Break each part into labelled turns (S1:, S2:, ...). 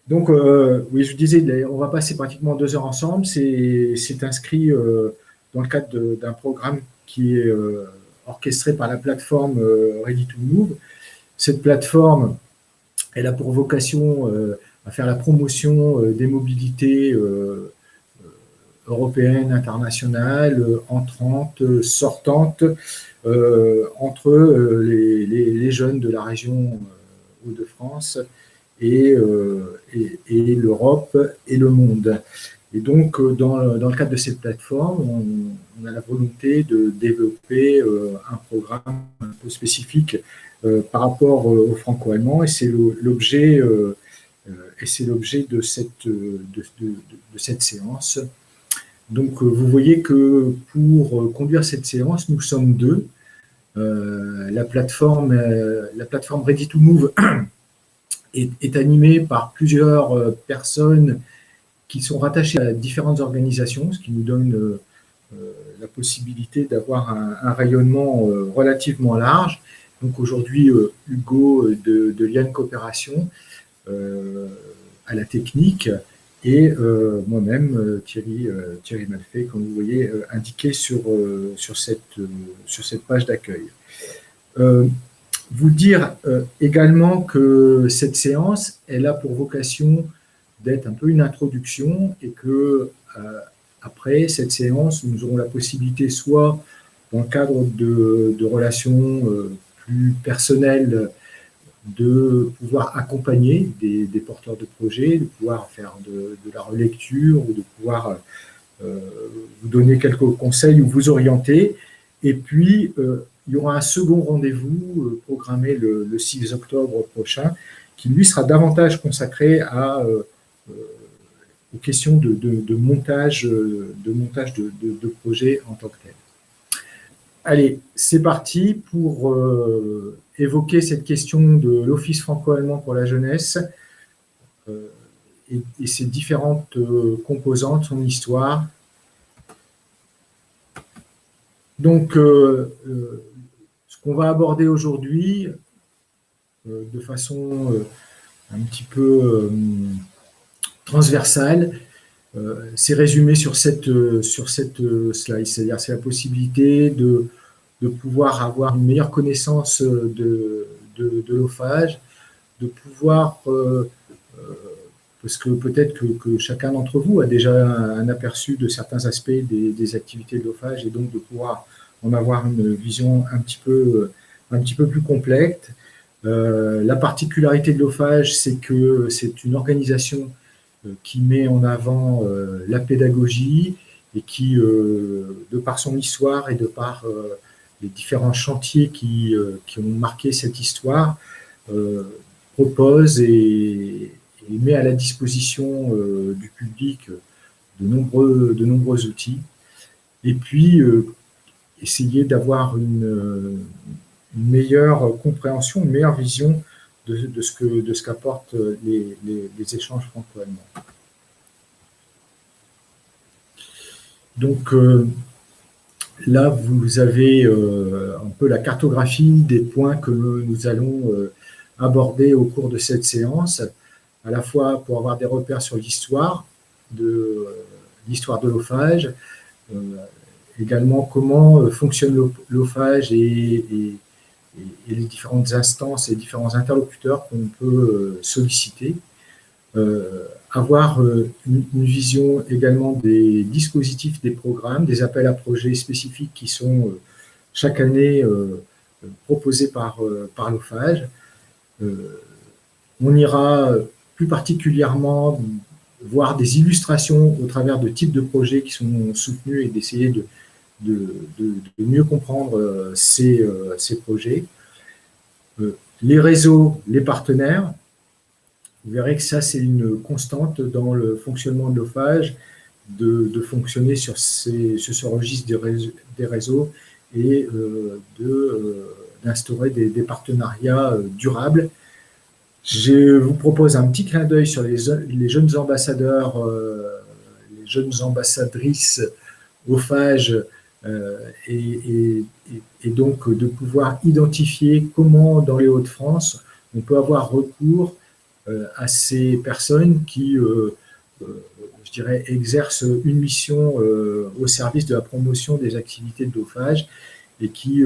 S1: Donc, oui, je vous disais, on va passer pratiquement 2 heures ensemble. C'est inscrit dans le cadre d'un programme qui est orchestré par la plateforme Ready to Move. Cette plateforme, elle a pour vocation à faire la promotion des mobilités européennes, internationales, entrantes, sortantes, entre les jeunes de la région Hauts-de-France et l'Europe et le monde. Et donc, dans le cadre de cette plateforme, on a la volonté de développer un programme un peu spécifique par rapport aux franco-allemands, et c'est l'objet de cette séance. Donc, vous voyez que pour conduire cette séance, nous sommes deux. La plateforme Ready to Move est animée par plusieurs personnes qui sont rattachées à différentes organisations, ce qui nous donne la possibilité d'avoir un rayonnement relativement large. Donc aujourd'hui, Hugo de Liane Coopération à la technique, et moi-même, Thierry Malfait, comme vous voyez indiqué sur cette page d'accueil. Vous dire également que cette séance, elle a pour vocation d'être un peu une introduction, et que après cette séance, nous aurons la possibilité, soit dans le cadre de relations plus personnelles, de pouvoir accompagner des porteurs de projets, de pouvoir faire de la relecture, ou de pouvoir vous donner quelques conseils ou vous orienter. Et puis, il y aura un second rendez-vous programmé le 6 octobre prochain, qui lui sera davantage consacré aux questions de montage de projets en tant que tel. Allez, c'est parti pour évoquer cette question de l'Office franco-allemand pour la jeunesse et ses différentes composantes, son histoire. Donc, ce qu'on va aborder aujourd'hui, de façon un petit peu transversale, c'est résumé sur cette slide, c'est-à-dire c'est la possibilité de pouvoir avoir une meilleure connaissance de l'OFAGE, de pouvoir, parce que peut-être que chacun d'entre vous a déjà un aperçu de certains aspects des activités de l'OFAGE, et donc de pouvoir en avoir une vision un petit peu plus complète. La particularité de l'OFAGE, c'est que c'est une organisation qui met en avant la pédagogie, et qui, de par son histoire et de par les différents chantiers qui ont marqué cette histoire, propose et met à la disposition du public de nombreux outils. Et puis, essayer d'avoir une meilleure compréhension, une meilleure vision de ce qu'apportent les échanges franco-allemands. Donc, là, vous avez un peu la cartographie des points que nous allons aborder au cours de cette séance, à la fois pour avoir des repères sur l'histoire de l'OFAGE, également comment fonctionne l'OFAGE et les différentes instances et différents interlocuteurs qu'on peut solliciter, avoir une vision également des dispositifs, des programmes, des appels à projets spécifiques qui sont chaque année proposés par l'OFAGE. On ira plus particulièrement voir des illustrations au travers de types de projets qui sont soutenus, et d'essayer de mieux comprendre ces projets. Les réseaux, les partenaires, vous verrez que ça, c'est une constante dans le fonctionnement de l'OFAGE, de fonctionner sur ce registre des réseaux, et d'instaurer des partenariats durables. Je vous propose un petit clin d'œil sur les jeunes ambassadeurs, les jeunes ambassadrices OFAGE, et donc de pouvoir identifier comment, dans les Hauts-de-France, on peut avoir recours à ces personnes qui, je dirais, exercent une mission au service de la promotion des activités de dopage et qui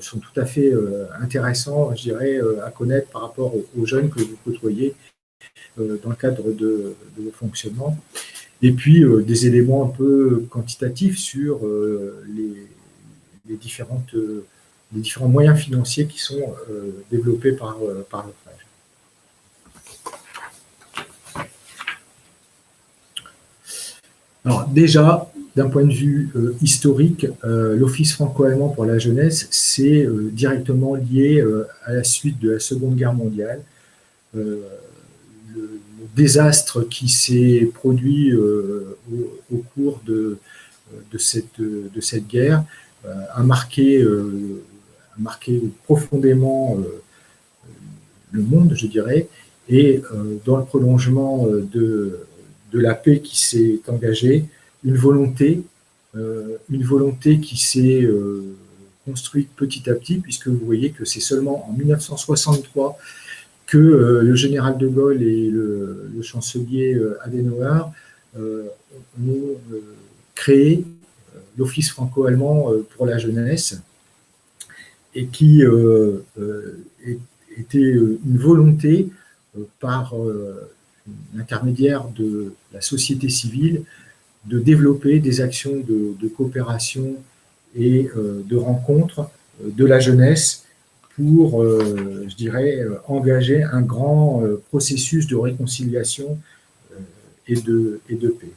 S1: sont tout à fait intéressants, je dirais, à connaître par rapport aux jeunes que vous côtoyez dans le cadre de vos fonctionnements. Et puis, des éléments un peu quantitatifs sur les différents moyens financiers qui sont développés par l'OFAGE. Alors déjà, d'un point de vue historique, l'Office franco-allemand pour la jeunesse, c'est directement lié à la suite de la Seconde Guerre mondiale. Le désastre qui s'est produit au cours de cette guerre a marqué profondément le monde, je dirais, et dans le prolongement de la paix qui s'est engagée, une volonté qui s'est construite petit à petit, puisque vous voyez que c'est seulement en 1963 que le général de Gaulle et le chancelier Adenauer ont créé l'Office franco-allemand pour la jeunesse, et qui était une volonté par l'intermédiaire de la société civile de développer des actions de coopération et de rencontre de la jeunesse pour, je dirais, engager un grand processus de réconciliation et de paix.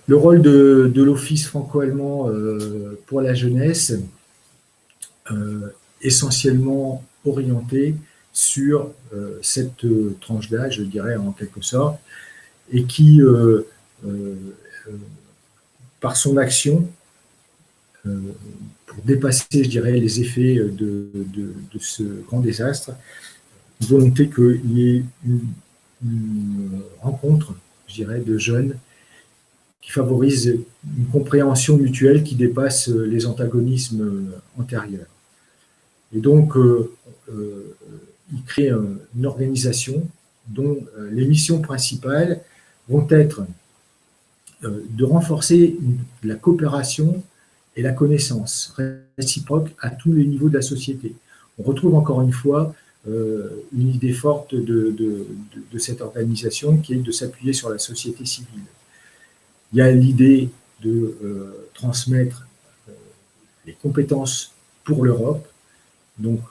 S1: Le rôle de l'Office franco-allemand pour la jeunesse, essentiellement orienté sur cette tranche d'âge, je dirais en quelque sorte, et qui, par son action, pour dépasser, je dirais, les effets de ce grand désastre, une volonté qu'il y ait une rencontre, je dirais, de jeunes qui favorise une compréhension mutuelle qui dépasse les antagonismes antérieurs. Et donc, il crée une organisation dont les missions principales vont être de renforcer la coopération et la connaissance réciproque à tous les niveaux de la société. On retrouve encore une fois une idée forte de cette organisation qui est de s'appuyer sur la société civile. Il y a l'idée de transmettre les compétences pour l'Europe, donc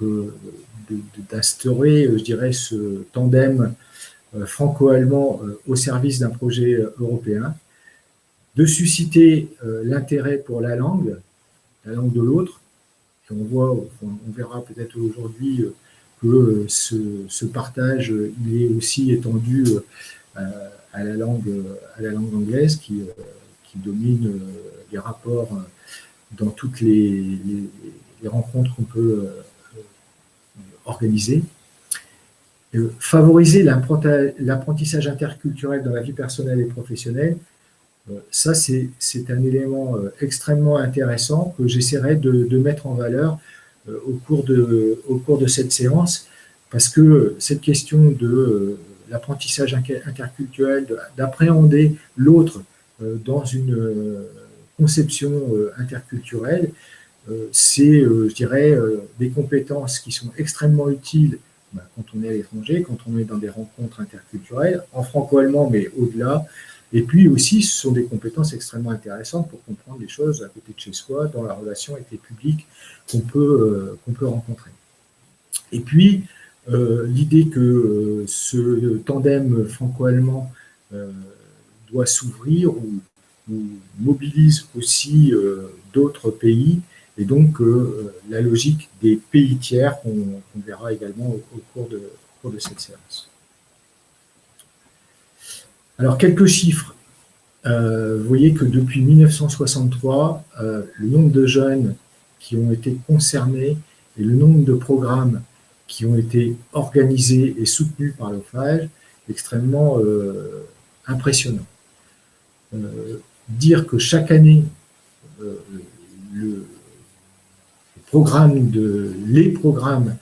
S1: d'instaurer, je dirais, ce tandem franco-allemand au service d'un projet européen, de susciter l'intérêt pour la langue de l'autre. Et on verra peut-être aujourd'hui que ce partage il est aussi étendu à la langue anglaise qui domine les rapports dans toutes les rencontres qu'on peut organiser. Favoriser l'apprentissage interculturel dans la vie personnelle et professionnelle, ça c'est un élément extrêmement intéressant que j'essaierai de mettre en valeur au cours de cette séance, parce que cette question de l'apprentissage interculturel, d'appréhender l'autre dans une conception interculturelle, c'est, je dirais, des compétences qui sont extrêmement utiles quand on est à l'étranger, quand on est dans des rencontres interculturelles, en franco-allemand, mais au-delà. Et puis aussi, ce sont des compétences extrêmement intéressantes pour comprendre les choses à côté de chez soi, dans la relation avec les publics qu'on peut rencontrer. Et puis, l'idée que ce tandem franco-allemand doit s'ouvrir ou mobilise aussi d'autres pays, et donc la logique des pays tiers qu'on verra également au cours de cette séance. Alors, quelques chiffres. Vous voyez que depuis 1963, le nombre de jeunes qui ont été concernés et le nombre de programmes qui ont été organisés et soutenus par l'OFAGE est extrêmement impressionnant. Dire que chaque année, les les programmes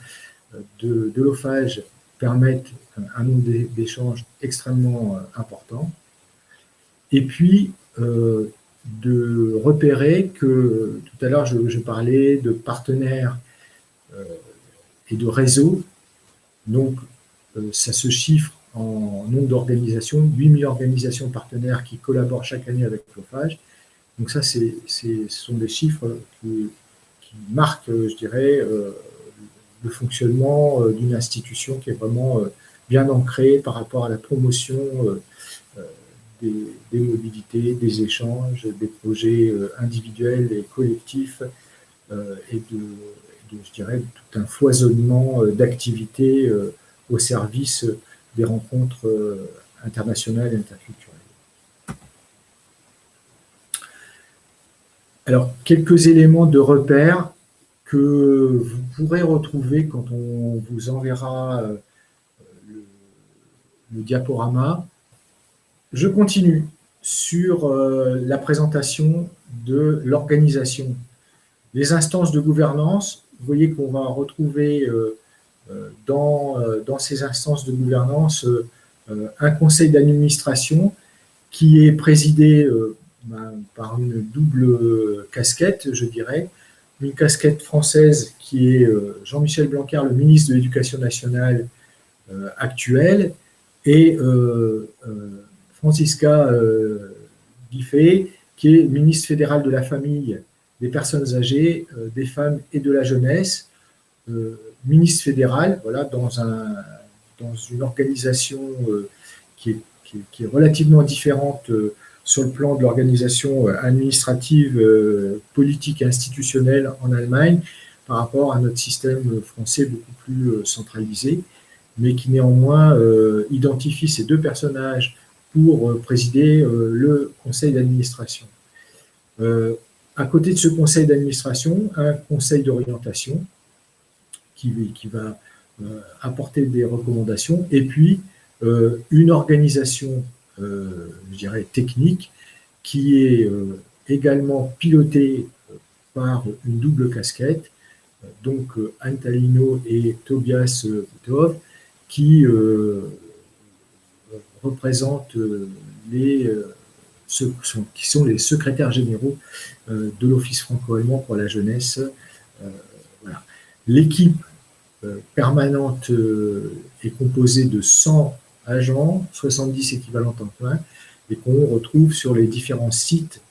S1: de l'OFAGE permettent un nombre d'échanges extrêmement important. Et puis, de repérer que, tout à l'heure, je parlais de partenaires et de réseaux. Donc, ça se chiffre en nombre d'organisations, 8000 organisations partenaires qui collaborent chaque année avec l'OFAGE. Donc ça, ce sont des chiffres qui marquent, je dirais, le fonctionnement d'une institution qui est vraiment bien ancrée par rapport à la promotion des mobilités, des échanges, des projets individuels et collectifs et je dirais, tout un foisonnement d'activités au service des rencontres internationales et interculturelles. Alors, quelques éléments de repère que vous pourrez retrouver quand on vous enverra le diaporama. Je continue sur la présentation de l'organisation. Les instances de gouvernance, vous voyez qu'on va retrouver dans ces instances de gouvernance un conseil d'administration qui est présidé par une double casquette, je dirais. Une casquette française qui est Jean-Michel Blanquer, le ministre de l'Éducation nationale actuel, et Francisca Giffey, qui est ministre fédéral de la Famille, des Personnes âgées, des Femmes et de la Jeunesse, ministre fédéral, voilà, dans une organisation qui est relativement différente sur le plan de l'organisation administrative, politique et institutionnelle en Allemagne par rapport à notre système français beaucoup plus centralisé, mais qui néanmoins identifie ces deux personnages pour présider le conseil d'administration. À côté de ce conseil d'administration, un conseil d'orientation qui va apporter des recommandations, et puis une organisation, je dirais, technique, qui est également pilotée par une double casquette, donc Anne Talino et Tobias Butow, qui représentent qui sont les secrétaires généraux de l'Office franco-allemand pour la jeunesse. Voilà. L'équipe permanente est composée de 100 agents, 70 équivalents temps plein, et qu'on retrouve sur les différents sites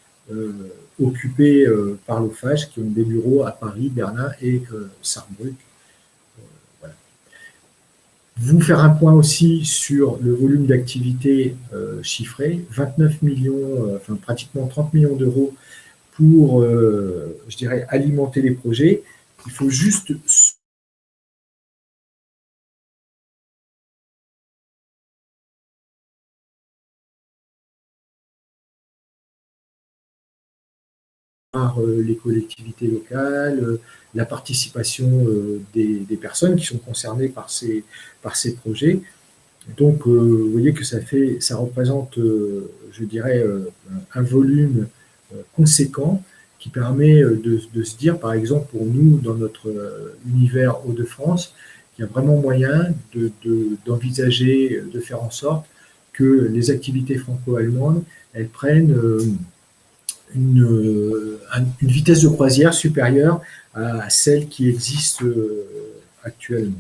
S1: occupés par l'OFAGE, qui ont des bureaux à Paris, Berlin et Saarbrück. Voilà. Vous faire un point aussi sur le volume d'activité chiffré, 29 millions, enfin pratiquement 30 millions d'euros pour, je dirais, alimenter les projets. Il faut juste par les collectivités locales, la participation des personnes qui sont concernées par ces projets. Donc, vous voyez que ça représente, je dirais, un volume conséquent qui permet de se dire, par exemple, pour nous, dans notre univers Hauts-de-France, qu'il y a vraiment moyen d'envisager, de faire en sorte que les activités franco-allemandes, elles prennent une vitesse de croisière supérieure à celle qui existe actuellement.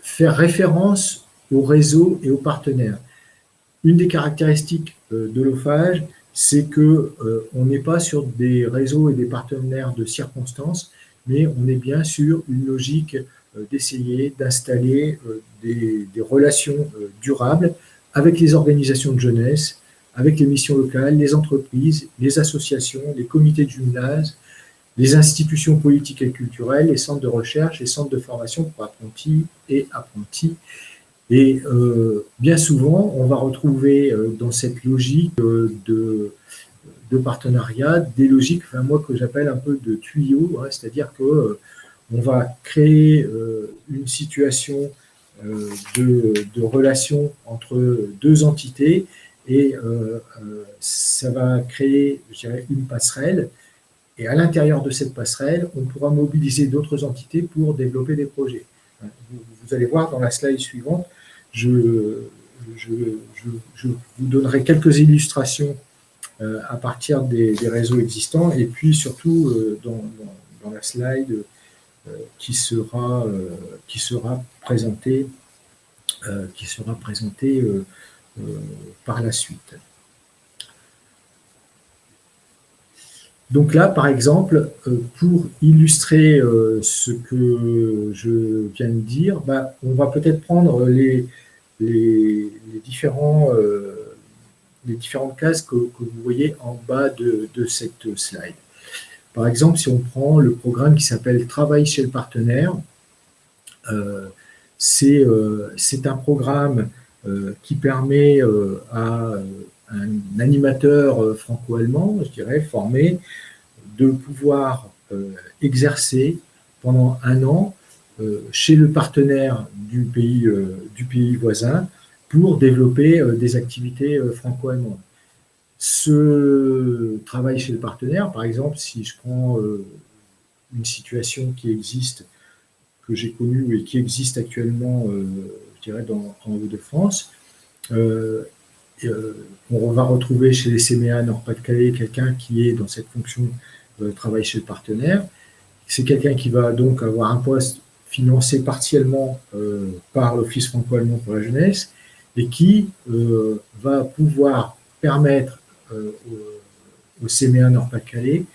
S1: Faire référence au réseau et aux partenaires. Une des caractéristiques de l'OFAGE, c'est qu'on n'est pas sur des réseaux et des partenaires de circonstances, mais on est bien sur une logique d'essayer d'installer des relations durables avec les organisations de jeunesse, avec les missions locales, les entreprises, les associations, les comités de jumelage, les institutions politiques et culturelles, les centres de recherche, les centres de formation pour apprentis et apprentis. Et bien souvent, on va retrouver dans cette logique de partenariat des logiques, enfin, moi, que j'appelle un peu de tuyaux, hein, c'est-à-dire qu'on va créer une situation de relation entre deux entités, et ça va créer, je dirais, une passerelle. Et à l'intérieur de cette passerelle, on pourra mobiliser d'autres entités pour développer des projets. Vous allez voir dans la slide suivante, je vous donnerai quelques illustrations à partir des réseaux existants, et puis surtout dans la slide qui sera présentée par la suite. Donc là, par exemple, pour illustrer ce que je viens de dire, on va peut-être prendre les différentes cases que vous voyez en bas de cette slide. Par exemple, si on prend le programme qui s'appelle « Travail chez le partenaire », c'est un programme qui permet à un animateur franco-allemand, je dirais, formé, de pouvoir exercer pendant 1 an chez le partenaire du pays voisin pour développer des activités franco-allemandes. Ce travail chez le partenaire, par exemple, si je prends une situation qui existe, que j'ai connue et qui existe actuellement, je dirais, en Hauts-de-France, on va retrouver chez les CMA Nord-Pas-de-Calais quelqu'un qui est dans cette fonction travail chez le partenaire. C'est quelqu'un qui va donc avoir un poste financé partiellement par l'Office franco-allemand pour la jeunesse et qui va pouvoir permettre au CMA Nord-Pas-de-Calais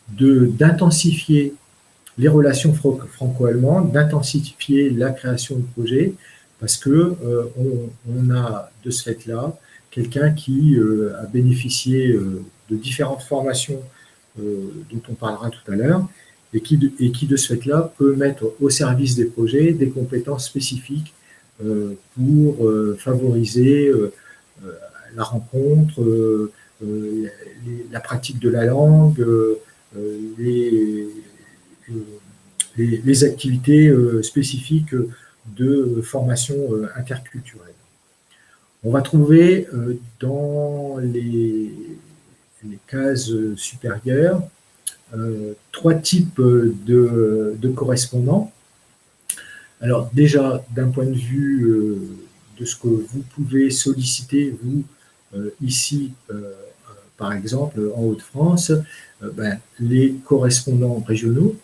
S1: d'intensifier les relations franco-allemandes, d'intensifier la création de projets, parce que on a de ce fait-là quelqu'un qui a bénéficié de différentes formations dont on parlera tout à l'heure, et qui de ce fait-là peut mettre au service des projets des compétences spécifiques pour favoriser la rencontre, la pratique de la langue, les activités spécifiques de formation interculturelle. On va trouver dans les cases supérieures 3 types de correspondants. Alors déjà, d'un point de vue de ce que vous pouvez solliciter, vous, ici, par exemple, en Hauts-de-France, les correspondants régionaux,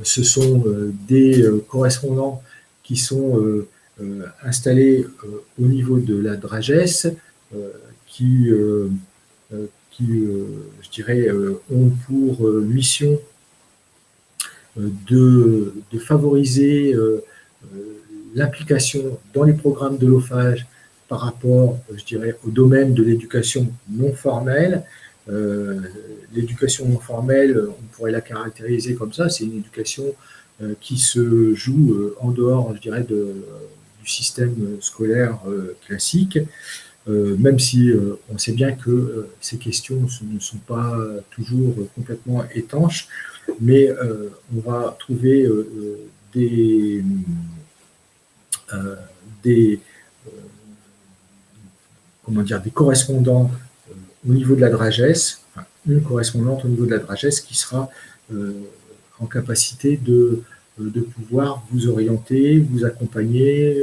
S1: ce sont des correspondants qui sont installés au niveau de la DRAGES, qui je dirais, ont pour mission de favoriser l'implication dans les programmes de l'OFAGE par rapport, je dirais, au domaine de l'éducation non formelle. L'éducation non formelle, on pourrait la caractériser comme ça, c'est une éducation qui se joue en dehors, je dirais, du système scolaire classique, même si on sait bien que ces questions ne sont pas toujours complètement étanches, mais on va trouver des correspondants au niveau de la DRAGES, enfin, une correspondante au niveau de la DRAGES qui sera en capacité de pouvoir vous orienter, vous accompagner,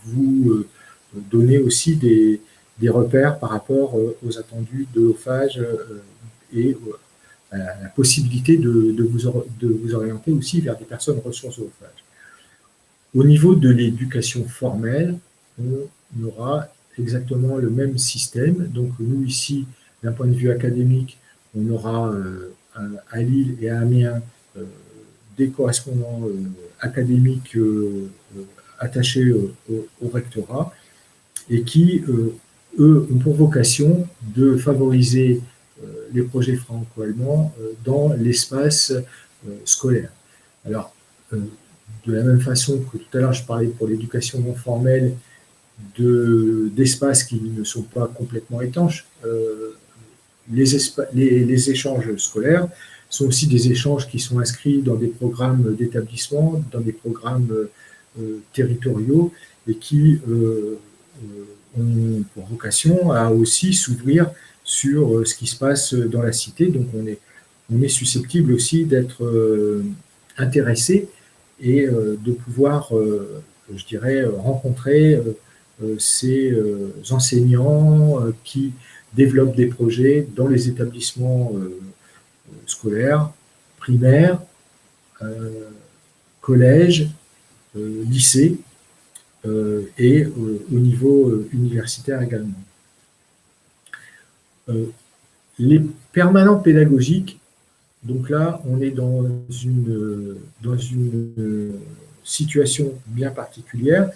S1: vous donner aussi des repères par rapport aux attendus de l'OFAGE et à la possibilité de vous orienter aussi vers des personnes ressources de l'OFAGE. Au niveau de l'éducation formelle, on aura exactement le même système. Donc nous ici, d'un point de vue académique, on aura à Lille et à Amiens des correspondants académiques attachés au rectorat et qui, eux, ont pour vocation de favoriser les projets franco-allemands dans l'espace scolaire. Alors, de la même façon que tout à l'heure, je parlais pour l'éducation non formelle d'espaces qui ne sont pas complètement étanches, les échanges scolaires sont aussi des échanges qui sont inscrits dans des programmes d'établissement, dans des programmes territoriaux et qui ont pour vocation à aussi s'ouvrir sur ce qui se passe dans la cité. Donc on est susceptible aussi d'être intéressé et de pouvoir, je dirais, rencontrer ces enseignants qui développent des projets dans les établissements scolaires, primaires, collèges, lycées et au niveau universitaire également. Les permanents pédagogiques, donc là, on est dans une situation bien particulière,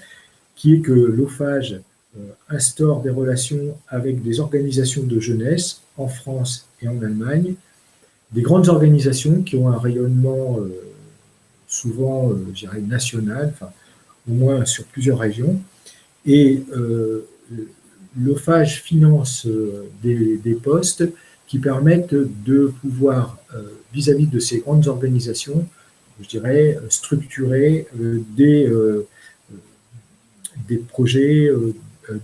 S1: qui est que l'OFAGE instaure des relations avec des organisations de jeunesse en France et en Allemagne, des grandes organisations qui ont un rayonnement souvent, je dirais, national, enfin, au moins sur plusieurs régions, et l'OFAGE finance des postes qui permettent de pouvoir, vis-à-vis de ces grandes organisations, je dirais, structurer des projets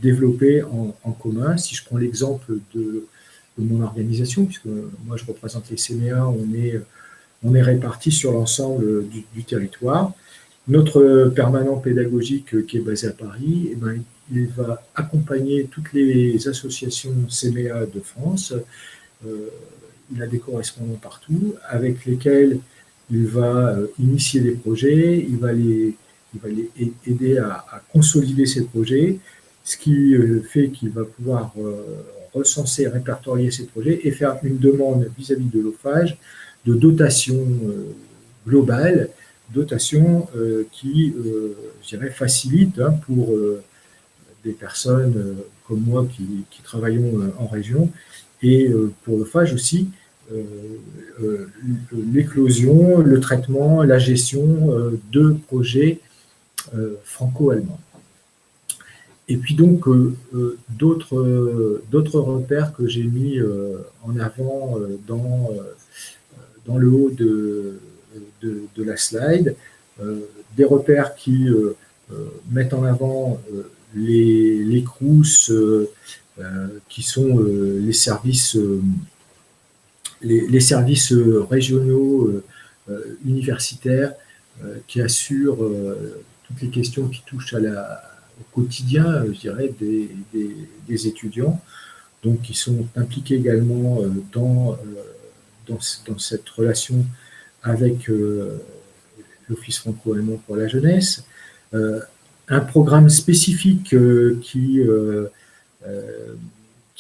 S1: développés en commun. Si je prends l'exemple de mon organisation, puisque moi je représente les CMEA, on est répartis sur l'ensemble du territoire. Notre permanent pédagogique qui est basé à Paris, eh ben, il va accompagner toutes les associations CMEA de France. Il a des correspondants partout avec lesquels il va initier des projets, il va les aider à consolider ces projets, ce qui fait qu'il va pouvoir recenser, répertorier ces projets et faire une demande vis-à-vis de l'OFAGE de dotation globale, dotation qui, je dirais, facilite pour des personnes comme moi qui travaillons en région et pour l'OFAGE aussi, l'éclosion, le traitement, la gestion de projets franco-allemands. Et puis donc, d'autres repères que j'ai mis en avant dans le haut de la slide, des repères qui mettent en avant les CROUS, qui sont les services régionaux universitaires qui assurent toutes les questions qui touchent au quotidien, je dirais, des étudiants, donc qui sont impliqués également dans cette relation avec l'Office franco-allemand pour la jeunesse. Un programme spécifique qui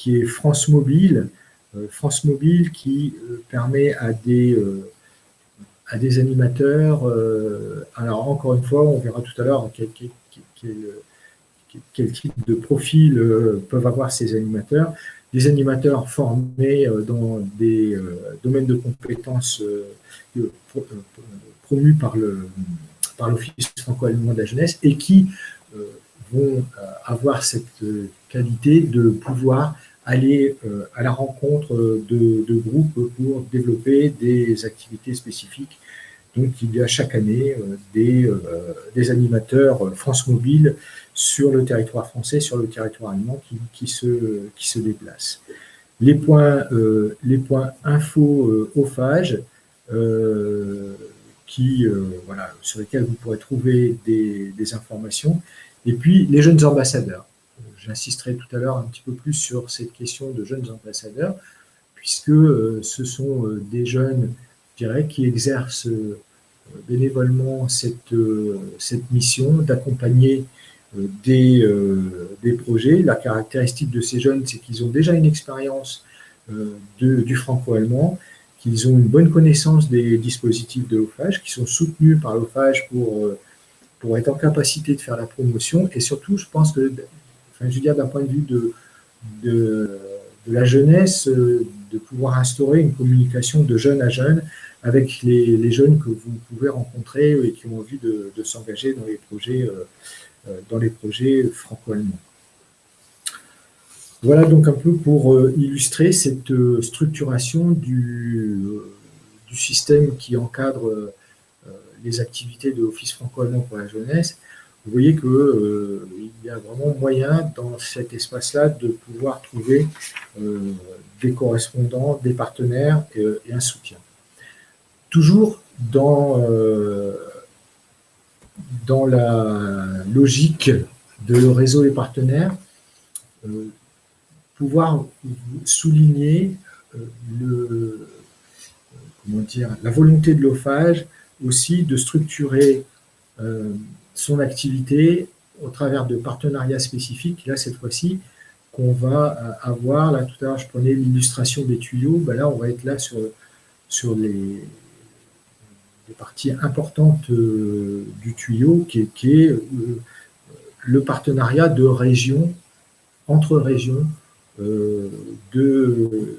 S1: est France Mobile, qui permet à des animateurs, alors encore une fois, on verra tout à l'heure quel type de profil peuvent avoir ces animateurs, des animateurs formés dans des domaines de compétences promus par l'Office franco-allemand de la jeunesse et qui vont avoir cette qualité de pouvoir aller à la rencontre de groupes pour développer des activités spécifiques. Donc, il y a chaque année des animateurs France Mobile sur le territoire français, sur le territoire allemand qui se déplacent. Les points info OFAGE, voilà, sur lesquels vous pourrez trouver des informations. Et puis, les jeunes ambassadeurs. J'insisterai tout à l'heure un petit peu plus sur cette question de jeunes ambassadeurs, puisque ce sont des jeunes, je dirais, qui exercent bénévolement cette mission d'accompagner des projets. La caractéristique de ces jeunes, c'est qu'ils ont déjà une expérience du franco-allemand, qu'ils ont une bonne connaissance des dispositifs de l'OFAGE, qui sont soutenus par l'OFAGE pour être en capacité de faire la promotion. Et surtout, je pense que, je veux dire, d'un point de vue de la jeunesse, de pouvoir instaurer une communication de jeune à jeune avec les jeunes que vous pouvez rencontrer et qui ont envie de s'engager dans les projets franco-allemands. Voilà donc un peu pour illustrer cette structuration du système qui encadre les activités de l'Office franco-allemand pour la jeunesse. vous voyez qu'il y a vraiment moyen dans cet espace-là de pouvoir trouver des correspondants, des partenaires et un soutien. Toujours dans la logique de réseau et partenaires, pouvoir souligner la volonté de l'OFAGE aussi de structurer son activité au travers de partenariats spécifiques. Là, cette fois-ci, qu'on va avoir, là tout à l'heure je prenais l'illustration des tuyaux, ben là on va être là sur les parties importantes du tuyau qui est le partenariat de régions, entre régions, de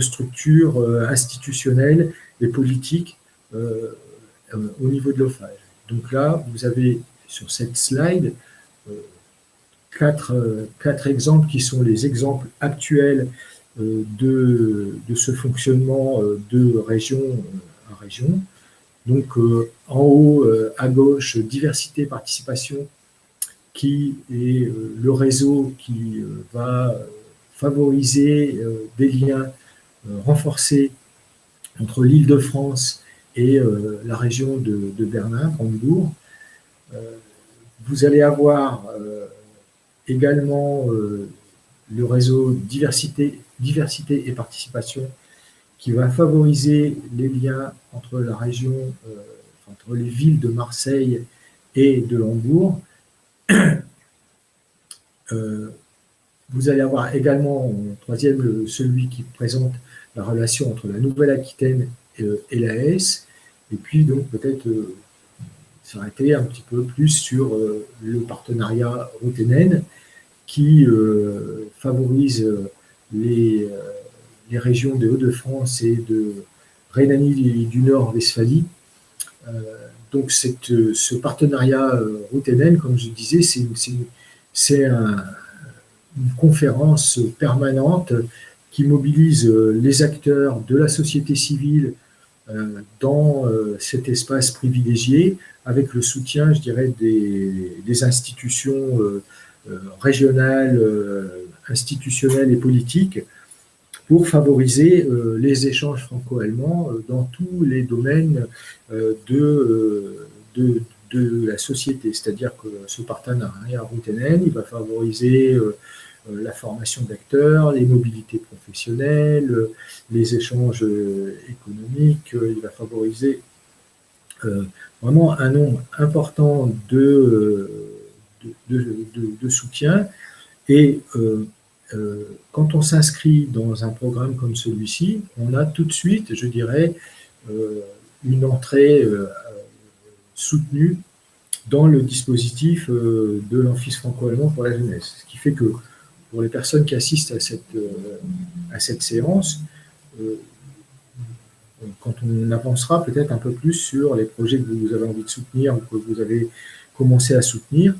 S1: structures institutionnelles et politiques au niveau de l'OFAGE. Donc là, vous avez sur cette slide quatre exemples qui sont les exemples actuels de ce fonctionnement de région à région. Donc en haut à gauche, diversité, participation, qui est le réseau qui va favoriser des liens renforcés entre l'Île-de-France et la région de Berlin, Brandebourg. Vous allez avoir également le réseau diversité et participation qui va favoriser les liens entre la région, entre les villes de Marseille et de Hambourg. Vous allez avoir également, en troisième, celui qui présente la relation entre la Nouvelle-Aquitaine et la Hesse, et puis donc peut-être s'arrêter un petit peu plus sur le partenariat Route-Naine qui favorise les régions des Hauts-de-France et de Rhénanie du Nord-Westphalie. Donc ce partenariat Route-Naine, comme je disais, c'est une conférence permanente qui mobilise les acteurs de la société civile dans cet espace privilégié, avec le soutien, je dirais, des institutions régionales, institutionnelles et politiques, pour favoriser les échanges franco-allemands dans tous les domaines de la société. C'est-à-dire que ce partenariat Route-Naine, il va favoriser la formation d'acteurs, les mobilités professionnelles, les échanges économiques, il va favoriser vraiment un nombre important de soutien. Et quand on s'inscrit dans un programme comme celui-ci, on a tout de suite, je dirais, une entrée soutenue dans le dispositif de l'Amphis franco-allemand pour la jeunesse. Ce qui fait que pour les personnes qui assistent à cette séance, quand on avancera peut-être un peu plus sur les projets que vous avez envie de soutenir ou que vous avez commencé à soutenir,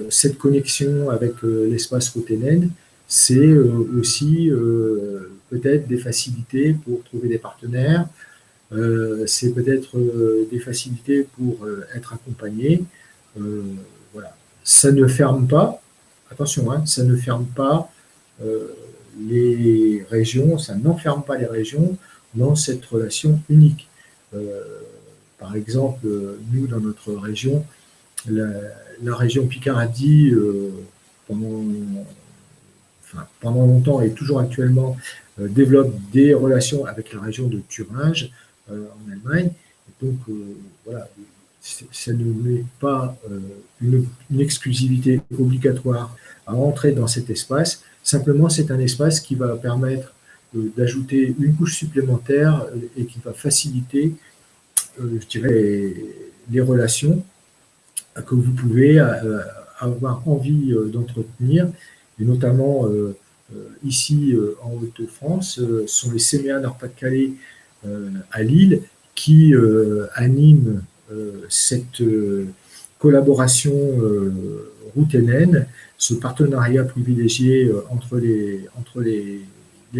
S1: cette connexion avec l'espace Route-Naine, c'est aussi peut-être des facilités pour trouver des partenaires, c'est peut-être des facilités pour être accompagné. Voilà. Ça ne ferme pas, attention, hein, ça ne ferme pas les régions, ça n'enferme pas les régions dans cette relation unique. Par exemple, nous, dans notre région, la région Picardie, pendant longtemps et toujours actuellement, développe des relations avec la région de Thuringe en Allemagne. Et donc, voilà, ça ne met pas une exclusivité obligatoire à entrer dans cet espace. Simplement, c'est un espace qui va permettre d'ajouter une couche supplémentaire et qui va faciliter, je dirais, les relations que vous pouvez avoir envie d'entretenir, et notamment ici en Haute-France, sont les CMA Nord-Pas-de-Calais à Lille qui animent cette collaboration Route-Naine, ce partenariat privilégié entre les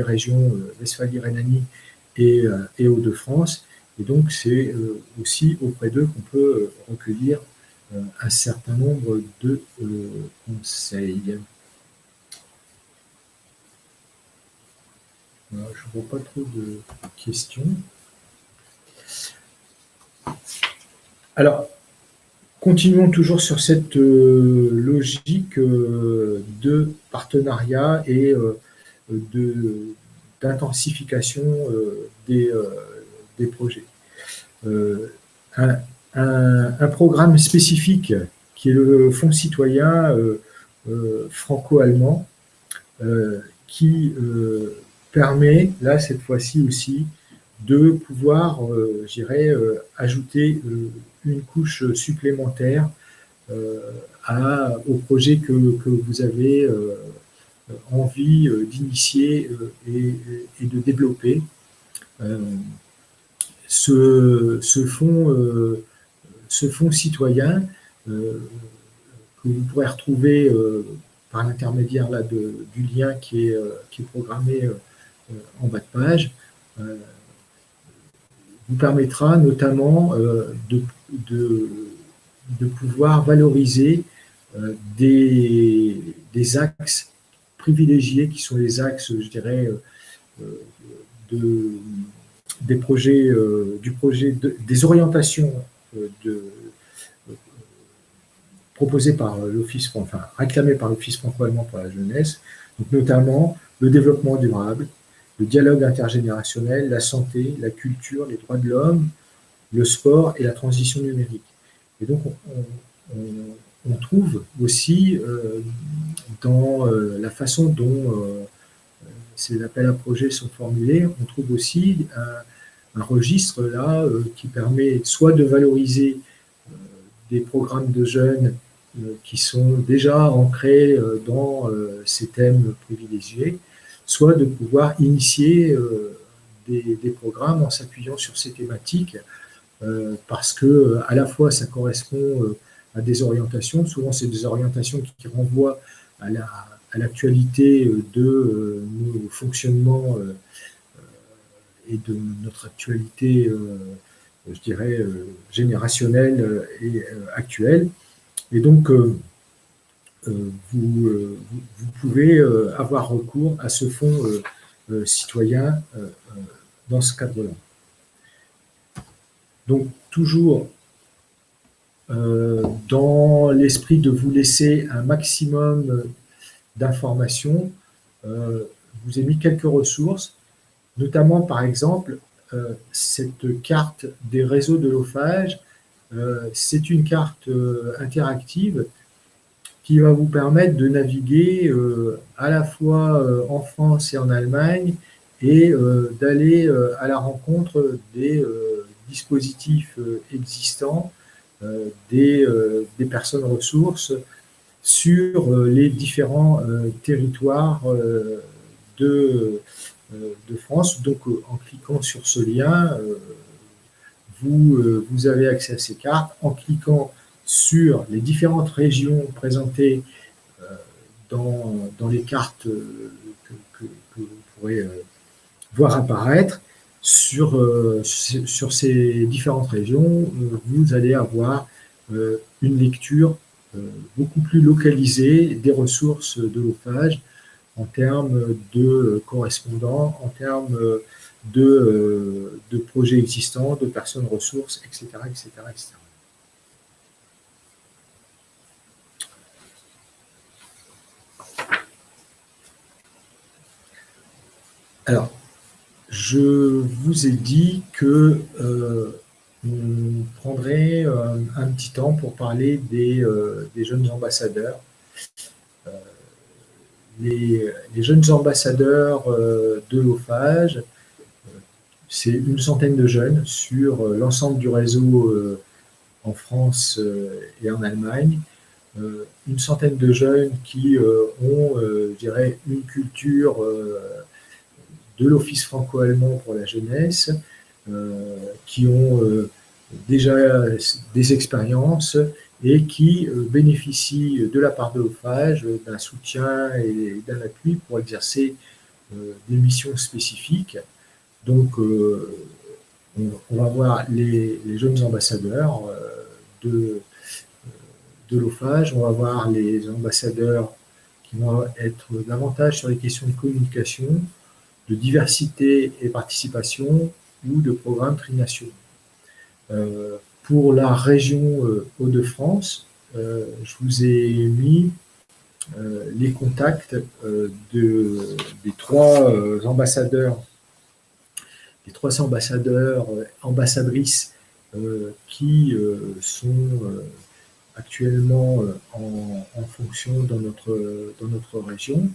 S1: régions Westphalie, Rhénanie et Hauts-de-France. Et donc, c'est aussi auprès d'eux qu'on peut recueillir un certain nombre de conseils. Je ne vois pas trop de questions. Alors, continuons toujours sur cette logique de partenariat et d'intensification des projets. Un programme spécifique qui est le Fonds citoyen franco-allemand qui permet, là, cette fois-ci aussi, de pouvoir, je dirais, ajouter une couche supplémentaire au projet que vous avez envie d'initier et de développer. Ce fonds citoyen que vous pourrez retrouver par l'intermédiaire du lien qui est programmé en bas de page, vous permettra notamment de pouvoir valoriser des axes privilégiés qui sont les axes, je dirais, des projets, des orientations proposées par l'Office, enfin réclamées par l'Office franco-allemand pour la jeunesse, donc notamment le développement durable, le dialogue intergénérationnel, la santé, la culture, les droits de l'homme, le sport et la transition numérique. Et donc, on trouve aussi dans la façon dont ces appels à projets sont formulés, on trouve aussi un registre là qui permet soit de valoriser des programmes de jeunes qui sont déjà ancrés dans ces thèmes privilégiés, soit de pouvoir initier des programmes en s'appuyant sur ces thématiques parce que à la fois ça correspond à des orientations, souvent c'est des orientations qui renvoient à l'actualité de nos fonctionnements et de notre actualité, je dirais, générationnelle et actuelle. Et donc, vous pouvez avoir recours à ce fonds citoyen dans ce cadre-là. Donc, toujours dans l'esprit de vous laisser un maximum d'informations, vous ai mis quelques ressources, notamment par exemple cette carte des réseaux de l'OFAGE. C'est une carte interactive qui va vous permettre de naviguer à la fois en France et en Allemagne et d'aller à la rencontre des dispositifs existants, des personnes ressources sur les différents territoires de France. Donc, en cliquant sur ce lien, vous avez accès à ces cartes. En cliquant sur les différentes régions présentées dans les cartes que vous pourrez voir apparaître, sur ces différentes régions, vous allez avoir une lecture beaucoup plus localisée des ressources de l'OFAGE en termes de correspondants, en termes de projets existants, de personnes ressources, etc. etc., etc. Alors, je vous ai dit que on prendrait un petit temps pour parler des jeunes ambassadeurs. Les jeunes ambassadeurs de l'OFAGE, c'est une centaine de jeunes sur l'ensemble du réseau en France et en Allemagne. Une centaine de jeunes qui ont, je dirais, une culture de l'Office franco-allemand pour la jeunesse, qui ont déjà des expériences et qui bénéficient de la part de l'OFAGE d'un soutien et d'un appui pour exercer des missions spécifiques. Donc, on va voir les jeunes ambassadeurs de l'OFAGE. On va voir les ambassadeurs qui vont être davantage sur les questions de communication, de diversité et participation ou de programmes trinationaux. Pour la région Hauts-de-France, je vous ai mis les contacts des trois ambassadeurs, ambassadrices qui sont actuellement en fonction dans notre région.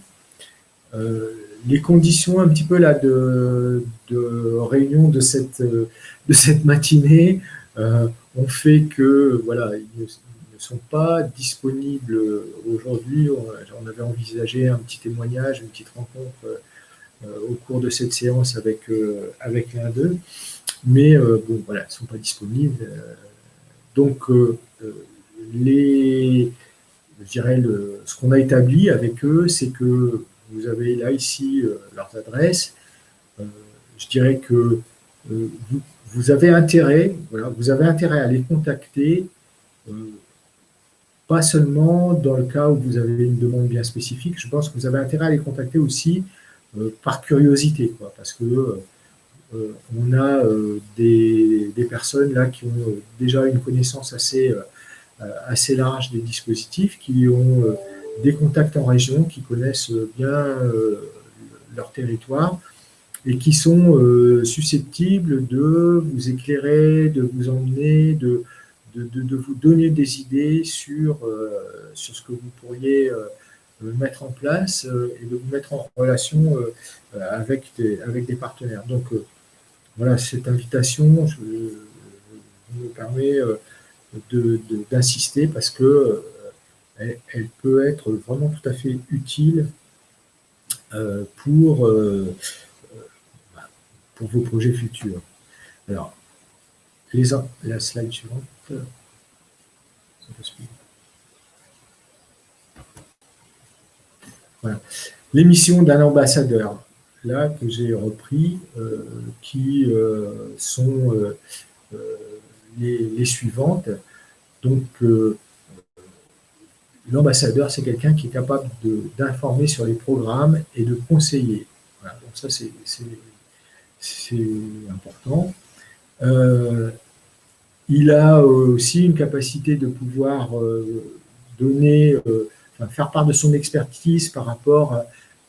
S1: Les conditions un petit peu là de réunion de cette matinée ont fait que voilà, ils ne sont pas disponibles aujourd'hui. On avait envisagé un petit témoignage, une petite rencontre au cours de cette séance avec l'un d'eux, mais bon voilà, ils ne sont pas disponibles. Donc je dirais ce qu'on a établi avec eux, c'est que vous avez là ici leurs adresses. Je dirais que vous avez intérêt, voilà, vous avez intérêt à les contacter, pas seulement dans le cas où vous avez une demande bien spécifique. Je pense que vous avez intérêt à les contacter aussi par curiosité, quoi, parce que on a des personnes là qui ont déjà une connaissance assez large des dispositifs, qui ont des contacts en région, qui connaissent bien leur territoire et qui sont susceptibles de vous éclairer, de vous emmener, de vous donner des idées sur ce que vous pourriez mettre en place et de vous mettre en relation avec des partenaires. Donc voilà, cette invitation me permet d'insister parce que elle peut être vraiment tout à fait utile pour vos projets futurs. Alors, la slide suivante. Voilà. Les missions d'un ambassadeur, là, que j'ai repris, qui sont les suivantes. Donc, l'ambassadeur, c'est quelqu'un qui est capable d'informer sur les programmes et de conseiller. Voilà. Donc ça, c'est important. Il a aussi une capacité de pouvoir donner, faire part de son expertise par rapport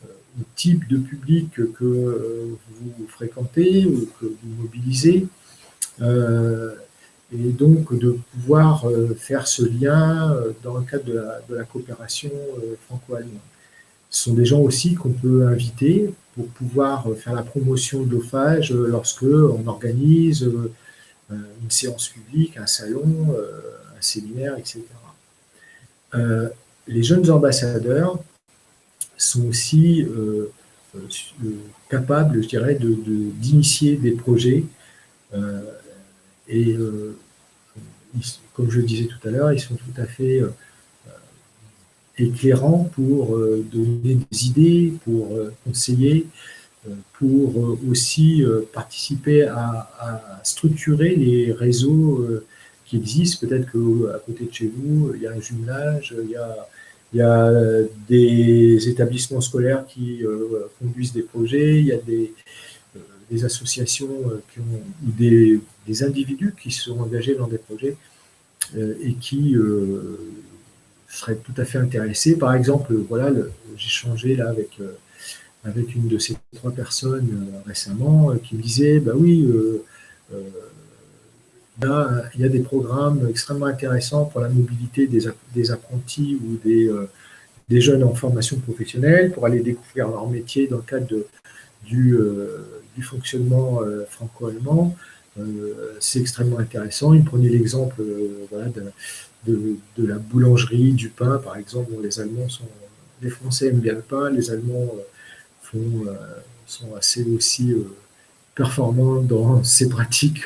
S1: au type de public que vous fréquentez ou que vous mobilisez. Et donc de pouvoir faire ce lien dans le cadre de la coopération franco-allemande. Ce sont des gens aussi qu'on peut inviter pour pouvoir faire la promotion de l'OFAGE lorsque on organise une séance publique, un salon, un séminaire, etc. Les jeunes ambassadeurs sont aussi capables, je dirais, d'initier des projets et comme je le disais tout à l'heure, ils sont tout à fait éclairants pour donner des idées, pour conseiller, pour aussi participer à structurer les réseaux qui existent. Peut-être qu'à côté de chez vous, il y a un jumelage, il y a des établissements scolaires qui conduisent des projets, il y a des associations ou des individus qui sont engagés dans des projets et qui seraient tout à fait intéressés. Par exemple, voilà, j'ai échangé là avec une de ces trois personnes récemment qui me disait, bah oui, là, il y a des programmes extrêmement intéressants pour la mobilité des apprentis ou des jeunes en formation professionnelle pour aller découvrir leur métier dans le cadre du fonctionnement franco-allemand. C'est extrêmement intéressant. Il me prenait l'exemple voilà, de la boulangerie, du pain, par exemple. Les Français aiment bien le pain, les Allemands sont assez aussi performants dans ces pratiques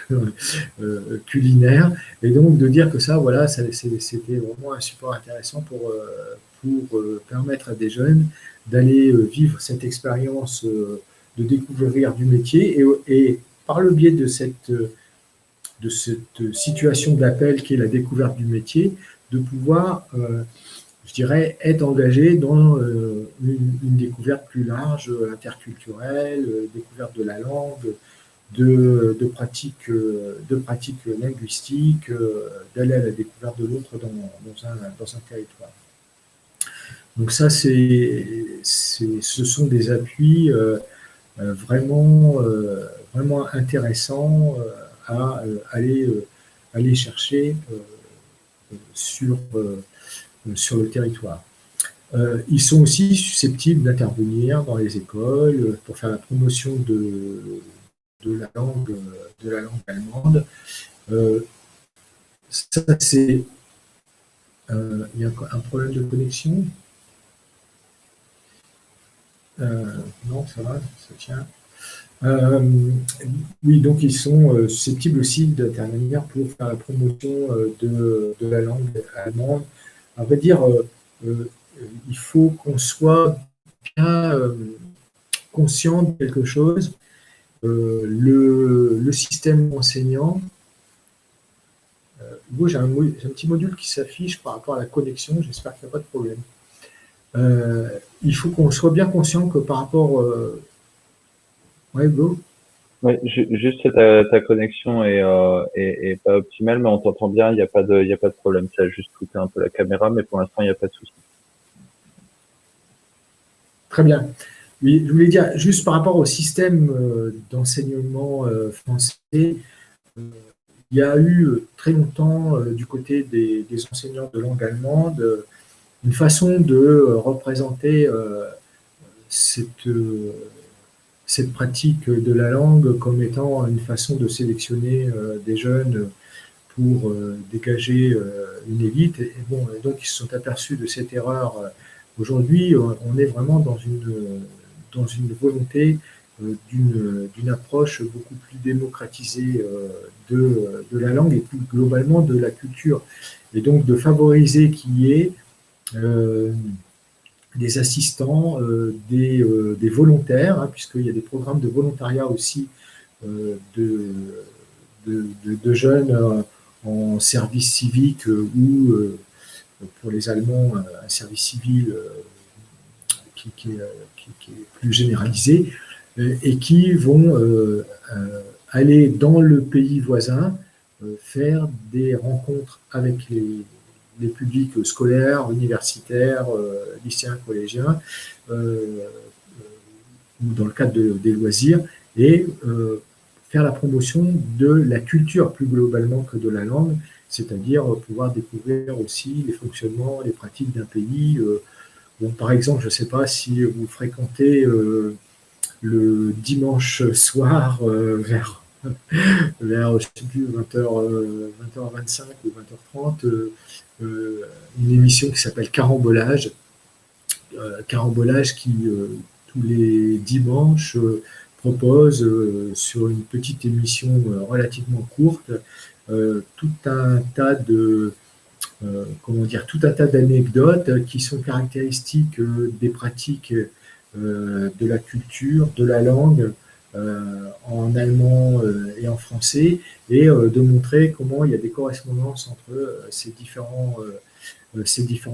S1: culinaires. Et donc, de dire que ça, voilà, c'était vraiment un support intéressant pour permettre à des jeunes d'aller vivre cette expérience de découvrir du métier et par le biais de cette situation d'appel qui est la découverte du métier, de pouvoir, je dirais, être engagé dans une découverte plus large, interculturelle, découverte de la langue, de pratiques linguistiques, d'aller à la découverte de l'autre dans un territoire. Donc ça, ce sont des appuis vraiment, vraiment intéressants à aller chercher sur le territoire. Ils sont aussi susceptibles d'intervenir dans les écoles pour faire la promotion de la langue allemande. Ça, c'est... il y a un problème de connexion. Non, ça va, ça tient. Oui, donc ils sont susceptibles aussi d'intervenir pour faire la promotion de la langue allemande. À vrai dire, il faut qu'on soit bien conscient de quelque chose. Le système enseignant, j'ai un petit module qui s'affiche par rapport à la connexion, j'espère qu'il n'y a pas de problème. Il faut qu'on soit bien conscient que par rapport... Ouais, Hugo ?
S2: Ouais, juste ta connexion est pas optimale, mais on t'entend bien, il y a pas de problème. Ça a juste coupé un peu la caméra, mais pour l'instant, il n'y a pas de souci.
S1: Très bien. Oui, je voulais dire, juste par rapport au système d'enseignement français, il y a eu très longtemps, du côté des enseignants de langue allemande, une façon de représenter cette pratique de la langue comme étant une façon de sélectionner des jeunes pour dégager une élite. Et bon, donc ils se sont aperçus de cette erreur. Aujourd'hui, on est vraiment dans une volonté d'une approche beaucoup plus démocratisée de la langue et plus globalement de la culture. Et donc de favoriser qu'il y ait des assistants, des volontaires, hein, puisqu'il y a des programmes de volontariat aussi de jeunes en service civique ou pour les Allemands un service civil qui est plus généralisé et qui vont aller dans le pays voisin faire des rencontres avec les publics scolaires, universitaires, lycéens, collégiens, ou dans le cadre des loisirs, et faire la promotion de la culture plus globalement que de la langue, c'est-à-dire pouvoir découvrir aussi les fonctionnements, les pratiques d'un pays. Bon, par exemple, je ne sais pas si vous fréquentez le dimanche soir vers je sais plus, 20h25 ou 20h30, une émission qui s'appelle Carambolage. Carambolage qui, tous les dimanches, propose sur une petite émission relativement courte tout un tas d'anecdotes qui sont caractéristiques des pratiques de la culture, de la langue, en allemand et en français, et de montrer comment il y a des correspondances entre ces différents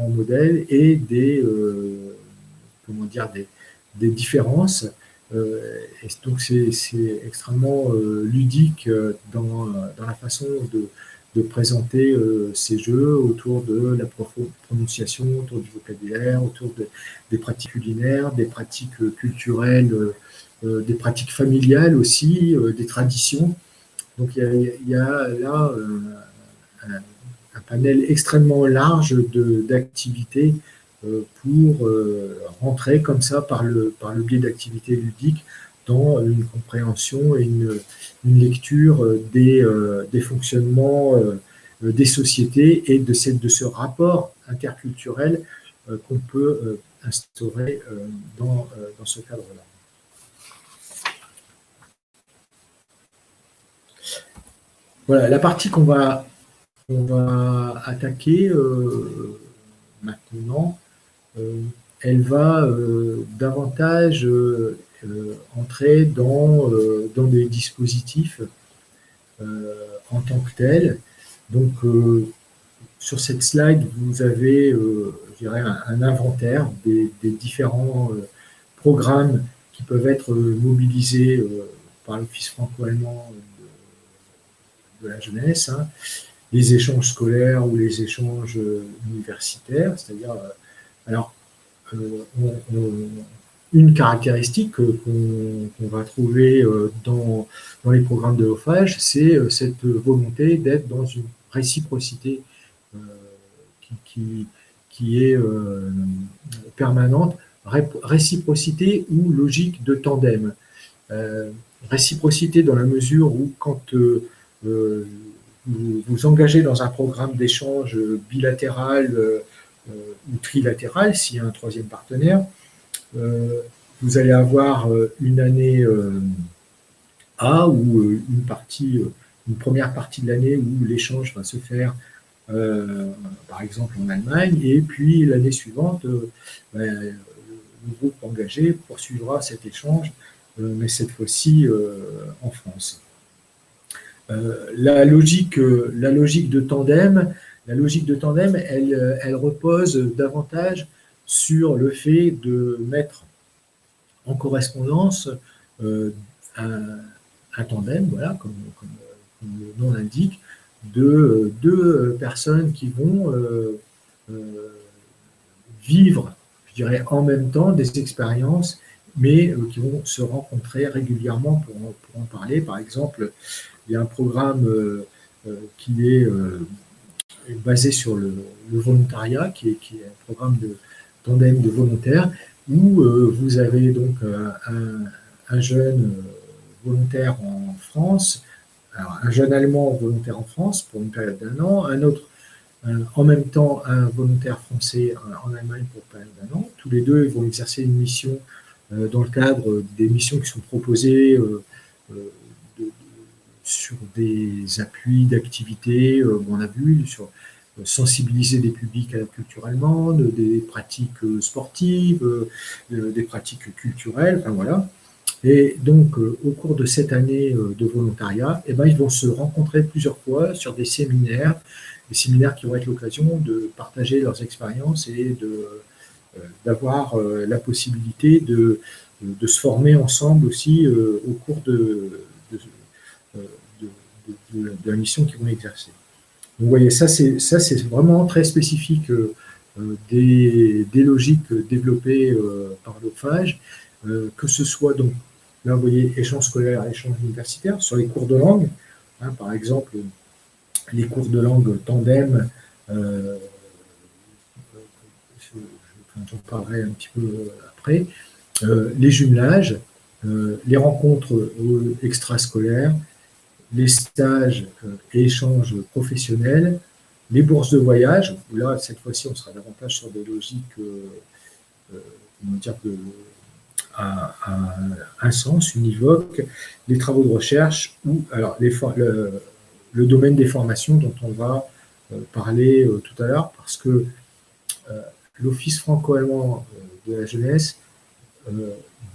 S1: modèles et des différences. Et donc c'est extrêmement ludique dans la façon de présenter ces jeux autour de la prononciation, autour du vocabulaire, autour des pratiques culinaires, des pratiques culturelles, des pratiques familiales aussi, des traditions. Donc il y a là un panel extrêmement large d'activités pour rentrer comme ça par le biais d'activités ludiques dans une compréhension et une lecture des fonctionnements des sociétés et de ce rapport interculturel qu'on peut instaurer dans ce cadre-là. Voilà, la partie qu'on va attaquer maintenant, elle va davantage entrer dans des dispositifs en tant que tels. Donc, sur cette slide, vous avez, je dirais, un inventaire des différents programmes qui peuvent être mobilisés par l'Office franco-allemand de la jeunesse, hein, les échanges scolaires ou les échanges universitaires, c'est-à-dire, alors, une caractéristique qu'on va trouver dans les programmes de l'OFAGE, c'est cette volonté d'être dans une réciprocité qui est permanente, réciprocité ou logique de tandem. Réciprocité dans la mesure où quand vous vous engagez dans un programme d'échange bilatéral ou trilatéral, s'il y a un troisième partenaire, vous allez avoir une année A ou une première partie de l'année où l'échange va se faire par exemple en Allemagne, et puis l'année suivante, le groupe engagé poursuivra cet échange, mais cette fois-ci en France. La logique de tandem, elle repose davantage sur le fait de mettre en correspondance un tandem, voilà, comme le nom l'indique, de deux personnes qui vont vivre, je dirais, en même temps des expériences, mais qui vont se rencontrer régulièrement pour en parler. Par exemple, il y a un programme qui est basé sur le volontariat, qui est un programme de tandem de volontaires, où vous avez donc un jeune volontaire en France, alors un jeune Allemand volontaire en France pour une période d'1 an, un autre en même temps un volontaire français en Allemagne pour une période d'1 an. Tous les deux vont exercer une mission dans le cadre des missions qui sont proposées sur des appuis d'activités, on a vu, sur sensibiliser des publics à la culture allemande, des pratiques sportives, des pratiques culturelles, enfin voilà. Et donc, au cours de cette année de volontariat, eh ben, ils vont se rencontrer plusieurs fois sur des séminaires qui vont être l'occasion de partager leurs expériences et d'avoir la possibilité de se former ensemble aussi au cours de la mission qu'ils vont exercer. Donc, vous voyez, ça c'est vraiment très spécifique des logiques développées par l'OFAGE, que ce soit donc, là vous voyez, échange scolaire, échange universitaire, sur les cours de langue, hein, par exemple, les cours de langue tandem, j'en parlerai un petit peu après, les jumelages, les rencontres extrascolaires, les stages et échanges professionnels, les bourses de voyage, où là, cette fois-ci, on sera davantage sur des logiques, comment dire, à un sens univoque, les travaux de recherche, ou alors le domaine des formations dont on va parler tout à l'heure, parce que l'Office franco-allemand de la jeunesse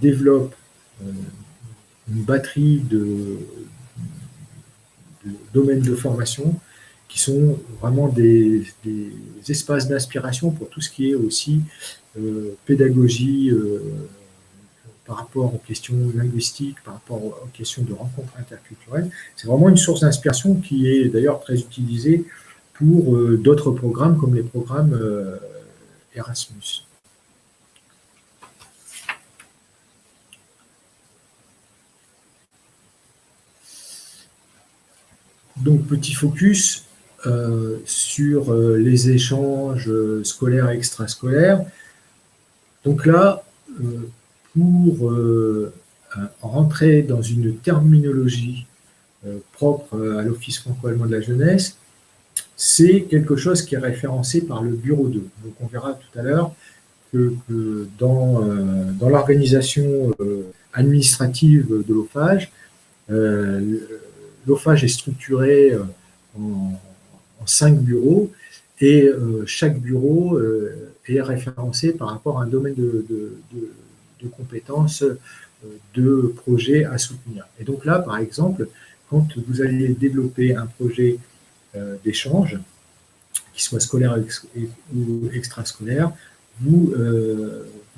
S1: développe une batterie de domaines de formation qui sont vraiment des espaces d'inspiration pour tout ce qui est aussi pédagogie par rapport aux questions linguistiques, par rapport aux questions de rencontres interculturelles. C'est vraiment une source d'inspiration qui est d'ailleurs très utilisée pour d'autres programmes comme les programmes Erasmus. Donc, petit focus sur les échanges scolaires et extrascolaires. Donc là, pour rentrer dans une terminologie propre à l'Office franco-allemand de la jeunesse, c'est quelque chose qui est référencé par le Bureau 2. Donc on verra tout à l'heure que dans l'organisation administrative de l'OFAGE, l'OFAGE est structuré en 5 bureaux et chaque bureau est référencé par rapport à un domaine de compétences, de projets à soutenir. Et donc là, par exemple, quand vous allez développer un projet d'échange qu'il soit scolaire ou extrascolaire, vous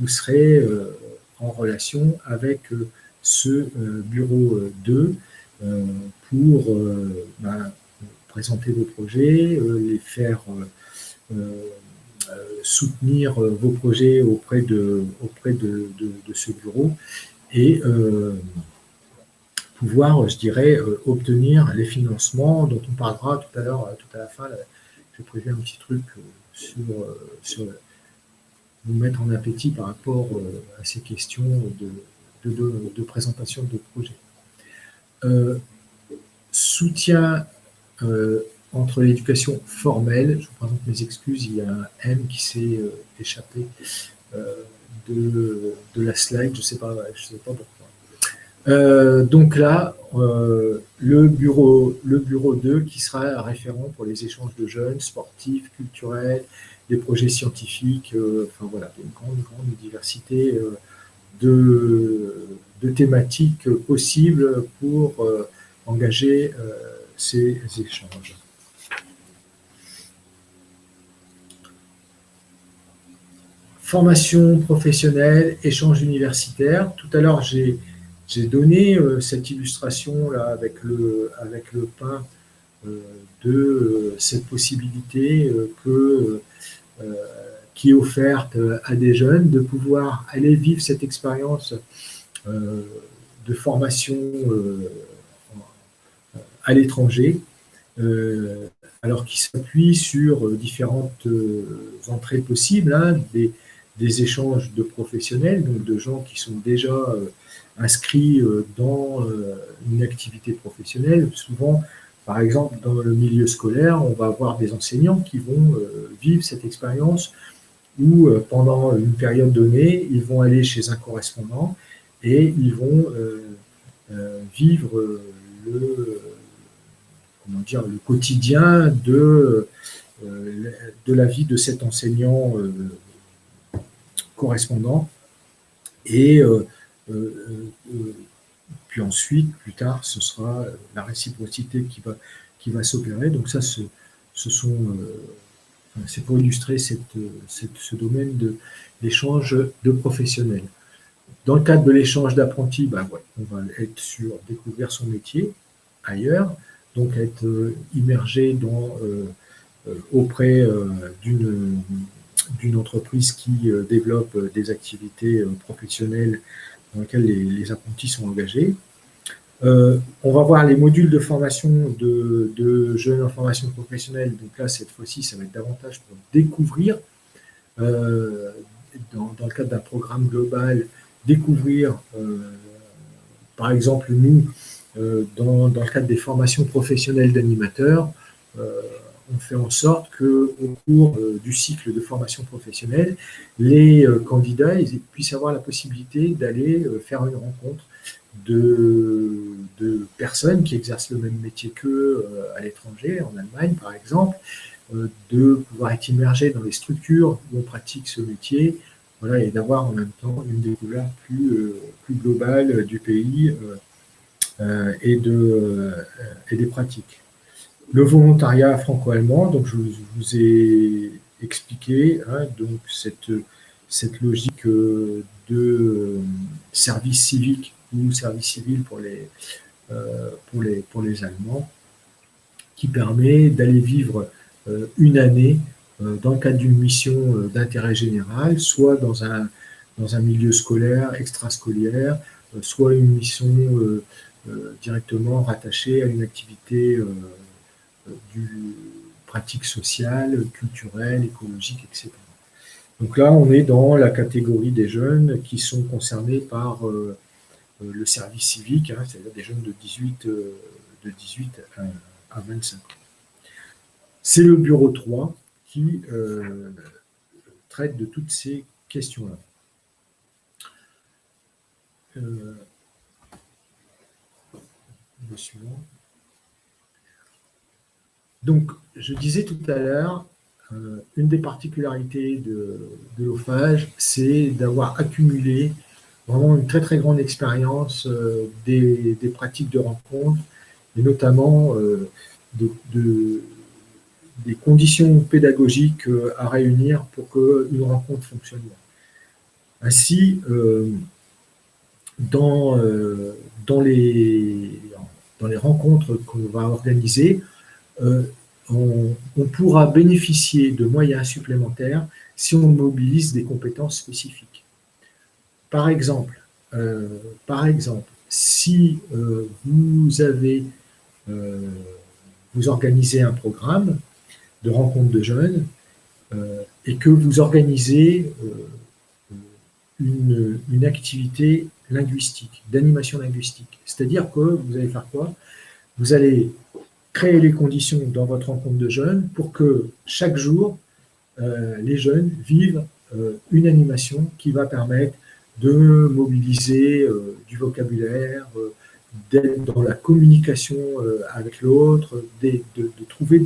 S1: serez en relation avec ce bureau 2 pour présenter vos projets, les faire soutenir vos projets auprès de ce bureau et pouvoir, je dirais, obtenir les financements dont on parlera tout à l'heure, tout à la fin. J'ai prévu un petit truc sur vous mettre en appétit par rapport à ces questions de présentation de projet. Soutien entre l'éducation formelle, je vous présente mes excuses, il y a un M qui s'est échappé de la slide, je ne sais pas pourquoi. Donc là, le bureau 2 qui sera référent pour les échanges de jeunes, sportifs, culturels, des projets scientifiques, enfin voilà, une grande diversité de thématiques possibles pour engager ces échanges. Formation professionnelle, échange universitaire. Tout à l'heure, j'ai donné cette illustration-là avec le pain de cette possibilité qui est offerte à des jeunes de pouvoir aller vivre cette expérience de formation à l'étranger, alors qu'il s'appuie sur différentes entrées possibles, hein, des échanges de professionnels, donc de gens qui sont déjà inscrits dans une activité professionnelle. Souvent, par exemple, dans le milieu scolaire, on va avoir des enseignants qui vont vivre cette expérience où, pendant une période donnée, ils vont aller chez un correspondant et ils vont vivre le quotidien de la vie de cet enseignant correspondant. Et puis ensuite, plus tard, ce sera la réciprocité qui va s'opérer. Donc ça, c'est pour illustrer ce domaine de l'échange de professionnels. Dans le cadre de l'échange d'apprentis, on va être sur découvrir son métier ailleurs, donc être immergé auprès d'une entreprise qui développe des activités professionnelles dans lesquelles les apprentis sont engagés. On va voir les modules de formation de jeunes en formation professionnelle. Donc là, cette fois-ci, ça va être davantage pour découvrir, dans le cadre d'un programme global, découvrir, par exemple, nous, dans le cadre des formations professionnelles d'animateurs, on fait en sorte qu'au cours du cycle de formation professionnelle, les candidats puissent avoir la possibilité d'aller faire une rencontre de personnes qui exercent le même métier qu'eux à l'étranger, en Allemagne par exemple, de pouvoir être immergés dans les structures où on pratique ce métier, voilà, et d'avoir en même temps une découverte plus globale du pays et des pratiques. Le volontariat franco-allemand, donc je vous ai expliqué, hein, donc cette logique de service civique ou service civil pour les Allemands, qui permet d'aller vivre une année dans le cadre d'une mission d'intérêt général, soit dans un milieu scolaire, extrascolaire, soit une mission directement rattachée à une activité pratique sociale, culturelle, écologique, etc. Donc là, on est dans la catégorie des jeunes qui sont concernés par le service civique, hein, c'est-à-dire des jeunes de 18 à 25 ans. C'est le bureau 3 qui traite de toutes ces questions-là. Le suivant. Donc, je disais tout à l'heure, une des particularités de l'OFAGE, c'est d'avoir accumulé vraiment une très très grande expérience des pratiques de rencontre, et notamment des conditions pédagogiques à réunir pour qu'une rencontre fonctionne bien. Ainsi, dans les rencontres qu'on va organiser, on pourra bénéficier de moyens supplémentaires si on mobilise des compétences spécifiques. Par exemple, si vous organisez un programme de rencontre de jeunes et que vous organisez une activité linguistique, d'animation linguistique. C'est-à-dire que vous allez faire quoi? Vous allez créer les conditions dans votre rencontre de jeunes pour que chaque jour, les jeunes vivent une animation qui va permettre de mobiliser du vocabulaire, d'être dans la communication avec l'autre, de trouver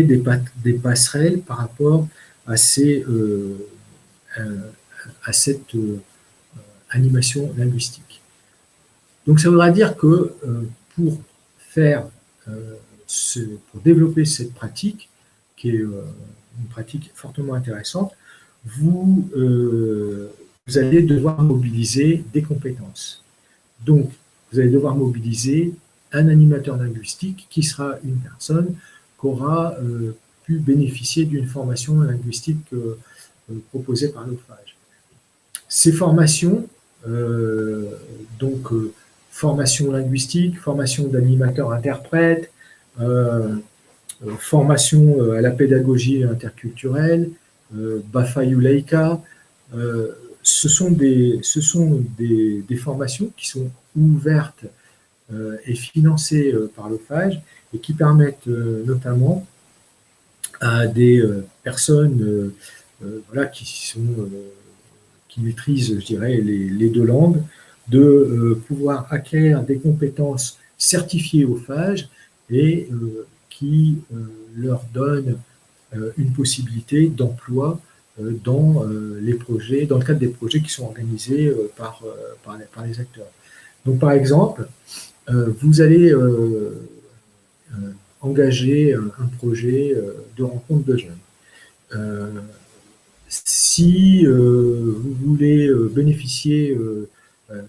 S1: des passerelles par rapport à cette animation linguistique. Donc ça voudra dire que pour développer cette pratique, qui est une pratique fortement intéressante, vous allez devoir mobiliser des compétences. Donc, vous allez devoir mobiliser un animateur linguistique qui sera une personne qui aura pu bénéficier d'une formation linguistique proposée par l'OFAGE. Ces formations, formation linguistique, formation d'animateur-interprète, formation à la pédagogie interculturelle, Bafayou Leica, ce sont des formations qui sont ouvertes et financées par l'OFAGE et qui permettent notamment à des personnes qui maîtrisent, je dirais, les deux langues, de pouvoir acquérir des compétences certifiées OFAGE et qui leur donnent une possibilité d'emploi dans le cadre des projets qui sont organisés par les acteurs. Donc, par exemple, vous allez engager un projet de rencontre de jeunes. Si vous voulez bénéficier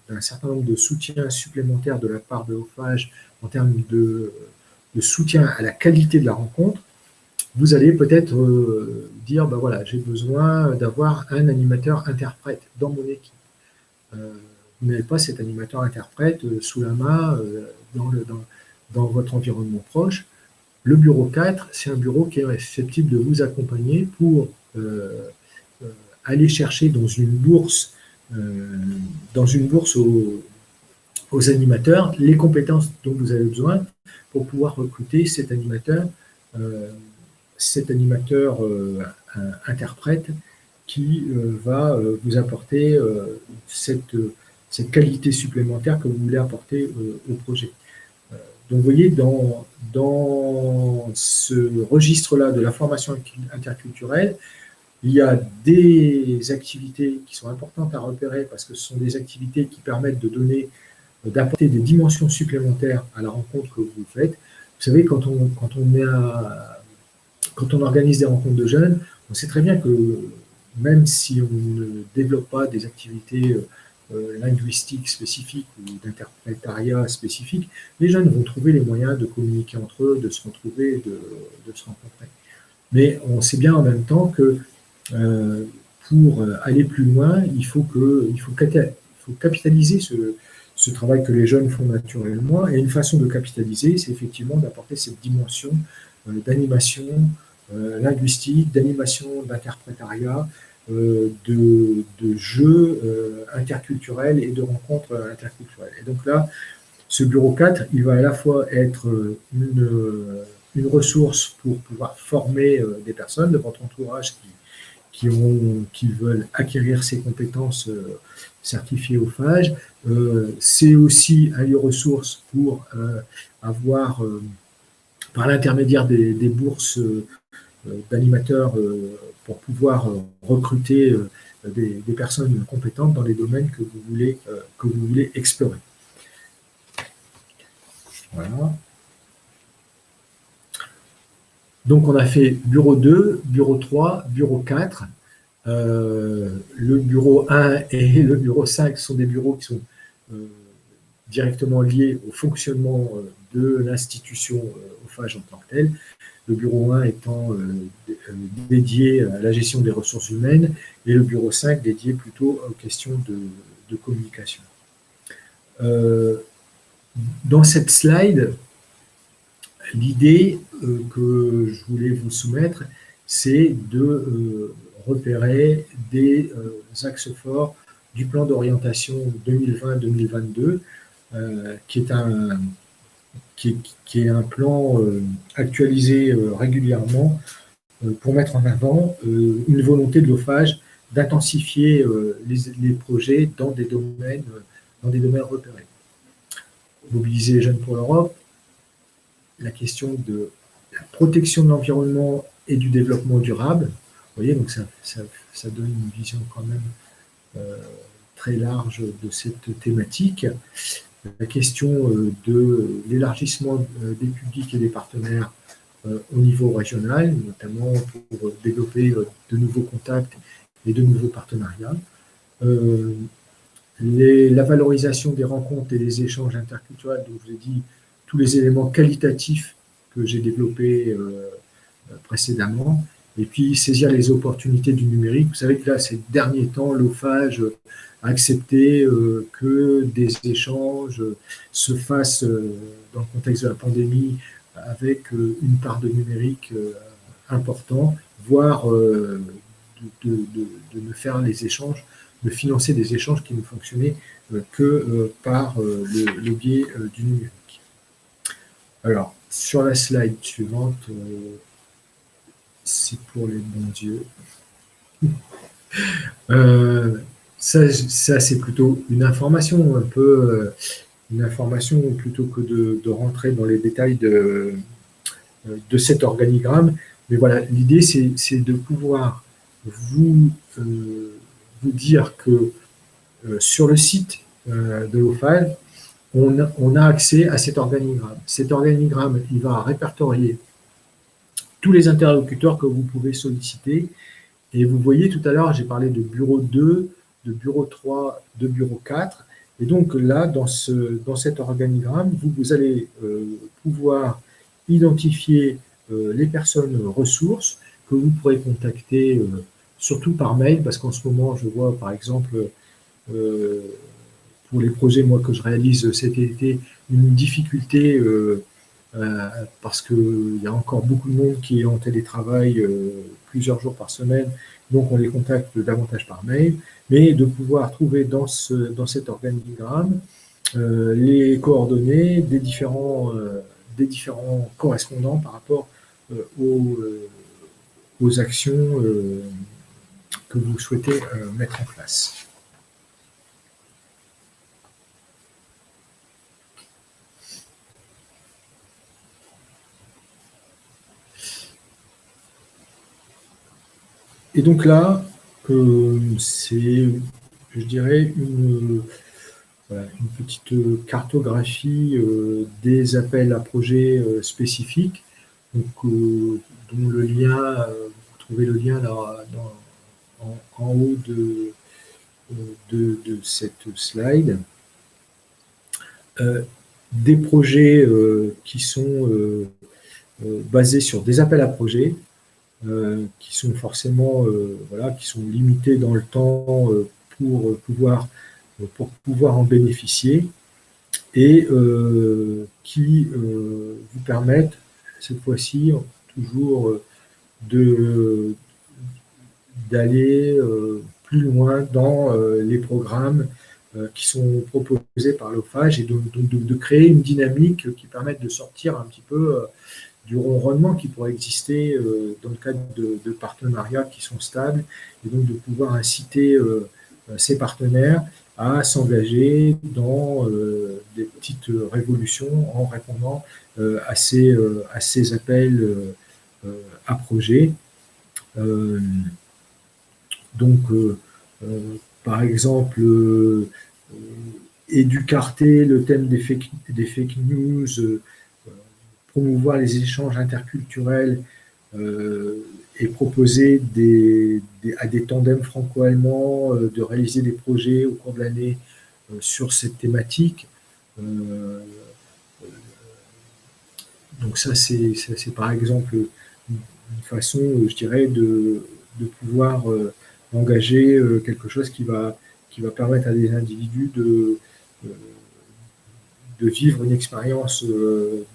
S1: d'un certain nombre de soutiens supplémentaires de la part de l'OFAGE en termes de soutien à la qualité de la rencontre, vous allez peut-être dire, ben voilà, j'ai besoin d'avoir un animateur-interprète dans mon équipe. Vous n'avez pas cet animateur-interprète sous la main dans votre environnement proche. Le bureau 4, c'est un bureau qui est susceptible de vous accompagner pour aller chercher dans une bourse aux animateurs les compétences dont vous avez besoin pour pouvoir recruter cet animateur interprète qui va vous apporter cette qualité supplémentaire que vous voulez apporter au projet. Donc vous voyez, dans ce registre-là de la formation interculturelle, il y a des activités qui sont importantes à repérer parce que ce sont des activités qui permettent d'apporter des dimensions supplémentaires à la rencontre que vous faites. Vous savez, quand on organise des rencontres de jeunes, on sait très bien que même si on ne développe pas des activités linguistiques spécifiques ou d'interprétariat spécifique, les jeunes vont trouver les moyens de communiquer entre eux, de se retrouver, de se rencontrer. Mais on sait bien en même temps que pour aller plus loin, il faut capitaliser ce travail que les jeunes font naturellement. Et une façon de capitaliser, c'est effectivement d'apporter cette dimension d'animation linguistique, d'animation d'interprétariat, de jeux interculturels et de rencontres interculturelles. Et donc là, ce bureau 4, il va à la fois être une ressource pour pouvoir former des personnes de votre entourage qui veulent acquérir ces compétences certifiées OFAGE. C'est aussi un lieu ressource pour avoir, par l'intermédiaire des bourses d'animateurs, pour pouvoir recruter des personnes compétentes dans les domaines que vous voulez explorer. Voilà. Donc, on a fait bureau 2, bureau 3, bureau 4. Le bureau 1 et le bureau 5 sont des bureaux qui sont directement liés au fonctionnement de l'institution Ophage en tant que telle. Le bureau 1 étant dédié à la gestion des ressources humaines et le bureau 5 dédié plutôt aux questions de communication. Dans cette slide, l'idée que je voulais vous soumettre, c'est de repérer des axes forts du plan d'orientation 2020-2022, qui est un plan actualisé régulièrement pour mettre en avant une volonté de l'OPHAGE d'intensifier les projets dans des domaines repérés. Mobiliser les jeunes pour l'Europe, la question de la protection de l'environnement et du développement durable. Vous voyez, donc ça donne une vision quand même très large de cette thématique. La question de l'élargissement des publics et des partenaires au niveau régional, notamment pour développer de nouveaux contacts et de nouveaux partenariats. La valorisation des rencontres et des échanges interculturels, donc je vous ai dit tous les éléments qualitatifs que j'ai développés précédemment, et puis saisir les opportunités du numérique. Vous savez que là, ces derniers temps, l'OPHAGE a accepté que des échanges se fassent dans le contexte de la pandémie avec une part de numérique important, voire de ne faire les échanges, de financer des échanges qui ne fonctionnaient que par le biais du numérique. Alors, sur la slide suivante, c'est pour les bons yeux. Ça c'est plutôt une information, un peu une information plutôt que de rentrer dans les détails de cet organigramme. Mais voilà, l'idée c'est de pouvoir vous dire que sur le site de l'OPHAGE, on a accès à cet organigramme. Cet organigramme, il va répertorier tous les interlocuteurs que vous pouvez solliciter. Et vous voyez tout à l'heure, j'ai parlé de bureau 2, de bureau 3, de bureau 4. Et donc là, dans cet organigramme, vous allez pouvoir identifier les personnes ressources que vous pourrez contacter, surtout par mail, parce qu'en ce moment, je vois par exemple, pour les projets moi, que je réalise cet été, une difficulté parce qu'il y a encore beaucoup de monde qui est en télétravail plusieurs jours par semaine, donc on les contacte davantage par mail, mais de pouvoir trouver dans cet organigramme les coordonnées des différents correspondants par rapport aux actions que vous souhaitez mettre en place. Et donc là, c'est, je dirais, une petite cartographie des appels à projets spécifiques, donc, dont le lien, vous trouvez le lien là, en haut de cette slide. Des projets qui sont basés sur des appels à projets, qui sont forcément qui sont limités dans le temps pour pouvoir en bénéficier et qui vous permettent cette fois-ci toujours d'aller plus loin dans les programmes qui sont proposés par l'OPHAGE et de créer une dynamique qui permette de sortir un petit peu du ronronnement qui pourrait exister dans le cadre de partenariats qui sont stables, et donc de pouvoir inciter ces partenaires à s'engager dans des petites révolutions en répondant à ces appels à projets. Par exemple, éducarter le thème des fake news, promouvoir les échanges interculturels et proposer à des tandems franco-allemands de réaliser des projets au cours de l'année sur cette thématique. Donc ça, c'est par exemple une façon, je dirais, de pouvoir engager quelque chose qui va permettre à des individus de vivre une expérience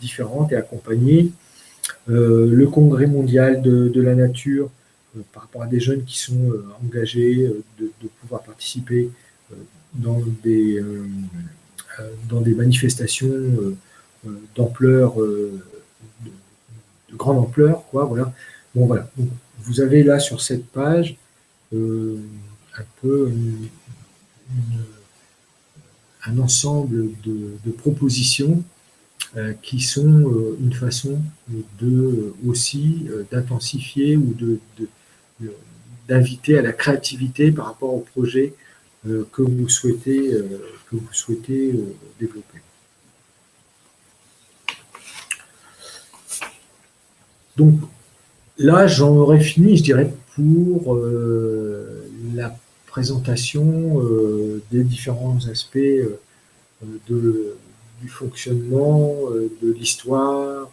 S1: différente et accompagnée. Le congrès mondial de la nature, par rapport à des jeunes qui sont engagés, de pouvoir participer dans des manifestations d'ampleur, de grande ampleur, quoi, voilà. Bon, voilà. Donc, vous avez là sur cette page un peu un ensemble de propositions qui sont une façon aussi d'intensifier ou d'inviter à la créativité par rapport au projet que vous souhaitez développer. Donc là, j'en aurais fini, je dirais, pour la présentation des différents aspects du fonctionnement, de l'histoire,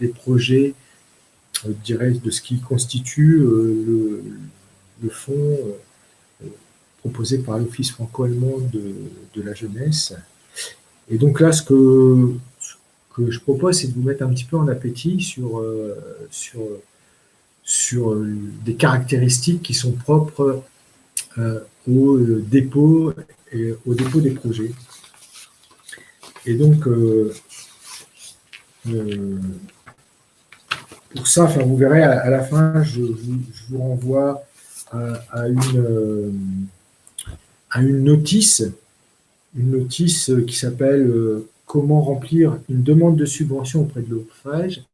S1: des projets, je dirais, de ce qui constitue le fonds proposé par l'Office franco-allemand de la jeunesse. Et donc là, ce que je propose, c'est de vous mettre un petit peu en appétit sur des caractéristiques qui sont propres au dépôt des projets. Et donc, pour ça, enfin, vous verrez à la fin, je vous renvoie à une notice qui s'appelle Comment remplir une demande de subvention auprès de l'OPFAGE.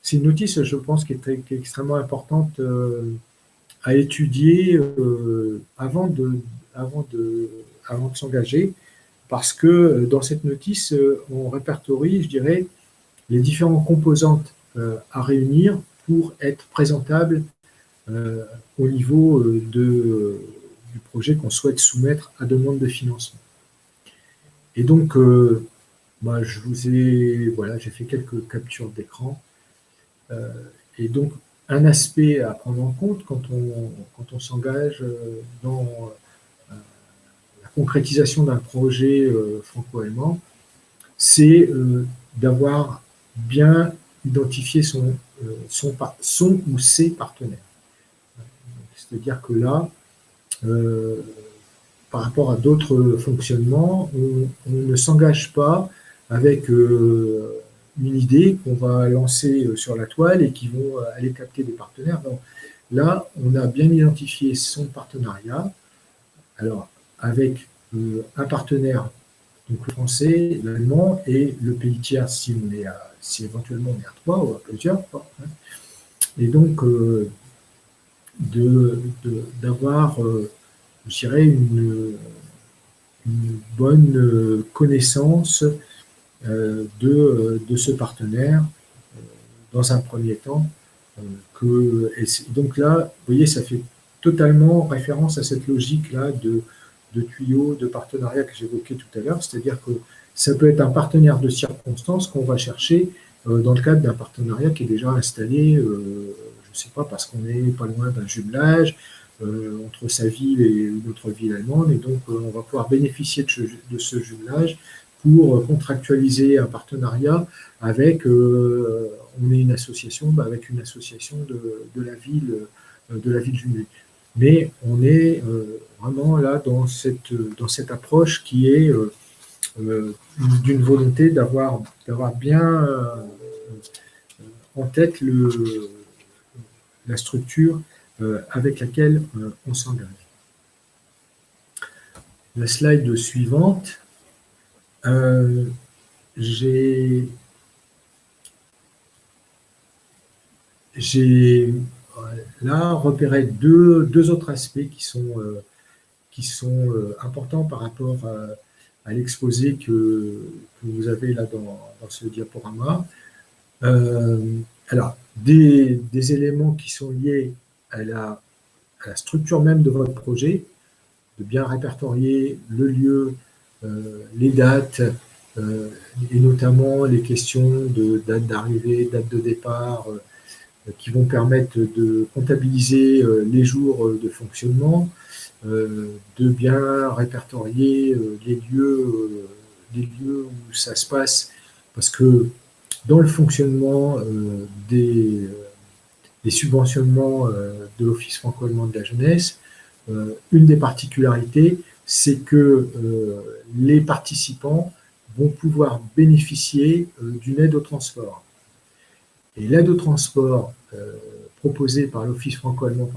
S1: C'est une notice, je pense, qui est extrêmement importante à étudier avant de s'engager, parce que dans cette notice, on répertorie, je dirais, les différentes composantes à réunir pour être présentable au niveau du projet qu'on souhaite soumettre à demande de financement. Et donc, j'ai fait quelques captures d'écran. Et donc, un aspect à prendre en compte quand on s'engage dans la concrétisation d'un projet franco-allemand, c'est d'avoir bien identifié son ou ses partenaires. C'est-à-dire que là, par rapport à d'autres fonctionnements, on ne s'engage pas avec une idée qu'on va lancer sur la toile et qui vont aller capter des partenaires. Donc, là, on a bien identifié son partenariat, alors avec un partenaire, donc le français, l'allemand et le pays tiers si éventuellement on est à 3 ou à plusieurs. Et donc, d'avoir, je dirais, une bonne connaissance de ce partenaire dans un premier temps. Donc là, vous voyez, ça fait totalement référence à cette logique-là de tuyaux, de partenariat que j'évoquais tout à l'heure, c'est-à-dire que ça peut être un partenaire de circonstance qu'on va chercher dans le cadre d'un partenariat qui est déjà installé, je ne sais pas, parce qu'on n'est pas loin d'un jumelage entre sa ville et une autre ville allemande, et donc on va pouvoir bénéficier de ce jumelage pour contractualiser un partenariat avec, on est une association, avec une association de la ville jumelée. Mais on est vraiment là dans cette approche qui est d'une volonté d'avoir bien en tête la structure avec laquelle on s'engage. La slide suivante, j'ai là repéré deux autres aspects qui sont importants par rapport à l'exposé que vous avez là dans ce diaporama. Alors, des éléments qui sont liés à la structure même de votre projet, de bien répertorier le lieu, les dates, et notamment les questions de date d'arrivée, date de départ, qui vont permettre de comptabiliser les jours de fonctionnement, de bien répertorier les lieux où ça se passe, parce que dans le fonctionnement des subventionnements de l'Office franco-allemand de la jeunesse, une des particularités, c'est que les participants vont pouvoir bénéficier d'une aide au transport. Et l'aide au transport proposée par l'Office franco-allemand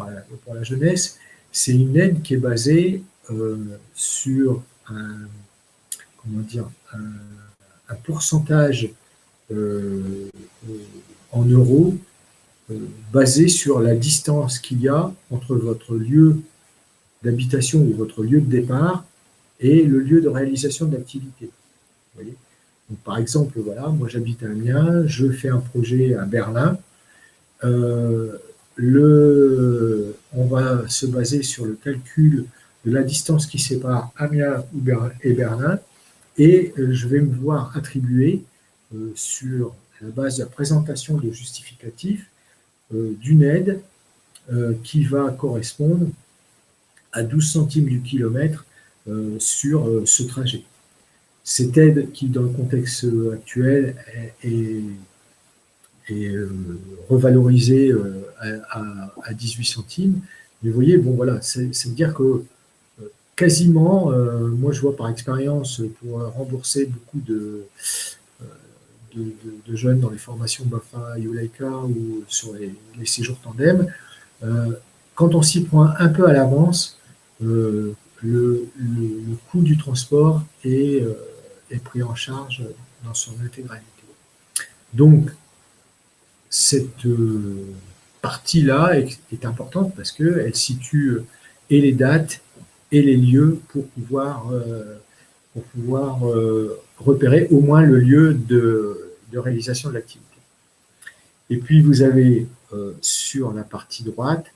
S1: pour la jeunesse, c'est une aide qui est basée sur un pourcentage en euros basé sur la distance qu'il y a entre votre lieu d'habitation ou votre lieu de départ et le lieu de réalisation de l'activité. Donc, par exemple, voilà, moi j'habite à Amiens, je fais un projet à Berlin. On va se baser sur le calcul de la distance qui sépare Amiens et Berlin, et je vais me voir attribuer sur la base de la présentation de justificatifs d'une aide qui va correspondre à 12 centimes du kilomètre sur ce trajet. Cette aide qui, dans le contexte actuel, est revalorisée à 18 centimes. Mais vous voyez, bon voilà, c'est-à-dire que quasiment, moi je vois par expérience, pour rembourser beaucoup de jeunes dans les formations BAFA, Yuleika ou sur les séjours tandem, quand on s'y prend un peu à l'avance, le coût du transport est pris en charge dans son intégralité. Donc, cette partie-là est importante parce qu'elle situe et les dates et les lieux pour pouvoir repérer au moins le lieu de réalisation de l'activité. Et puis, vous avez sur la partie droite,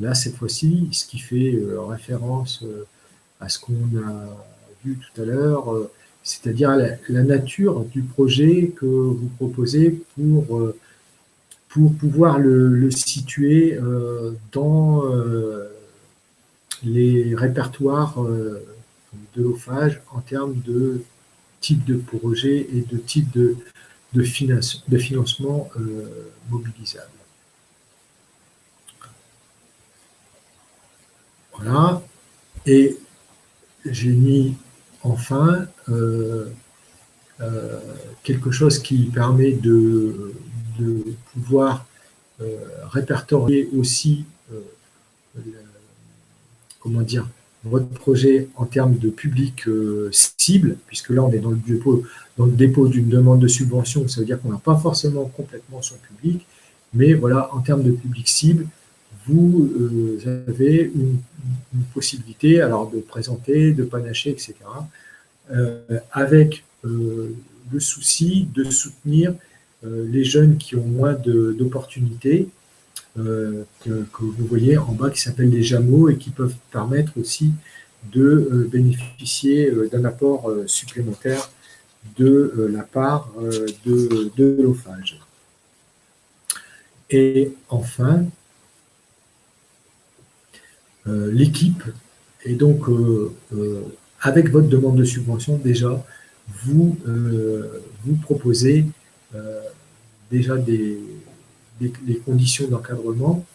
S1: là, cette fois-ci, ce qui fait référence à ce qu'on a vu tout à l'heure, c'est-à-dire la nature du projet que vous proposez pour pouvoir le situer dans les répertoires de l'OFAGE en termes de type de projet et de type de financement mobilisable. Voilà. Et j'ai mis enfin quelque chose qui permet de pouvoir répertorier aussi votre projet en termes de public cible, puisque là on est dans le dépôt d'une demande de subvention, ça veut dire qu'on n'a pas forcément complètement son public, mais voilà, en termes de public cible, vous avez une possibilité alors de présenter, de panacher, etc., avec le souci de soutenir les jeunes qui ont moins d'opportunités, que vous voyez en bas, qui s'appellent les JAMO et qui peuvent permettre aussi de bénéficier d'un apport supplémentaire de la part de l'OFAGE. Et enfin, l'équipe, et donc avec votre demande de subvention, déjà, vous proposez déjà des conditions d'encadrement.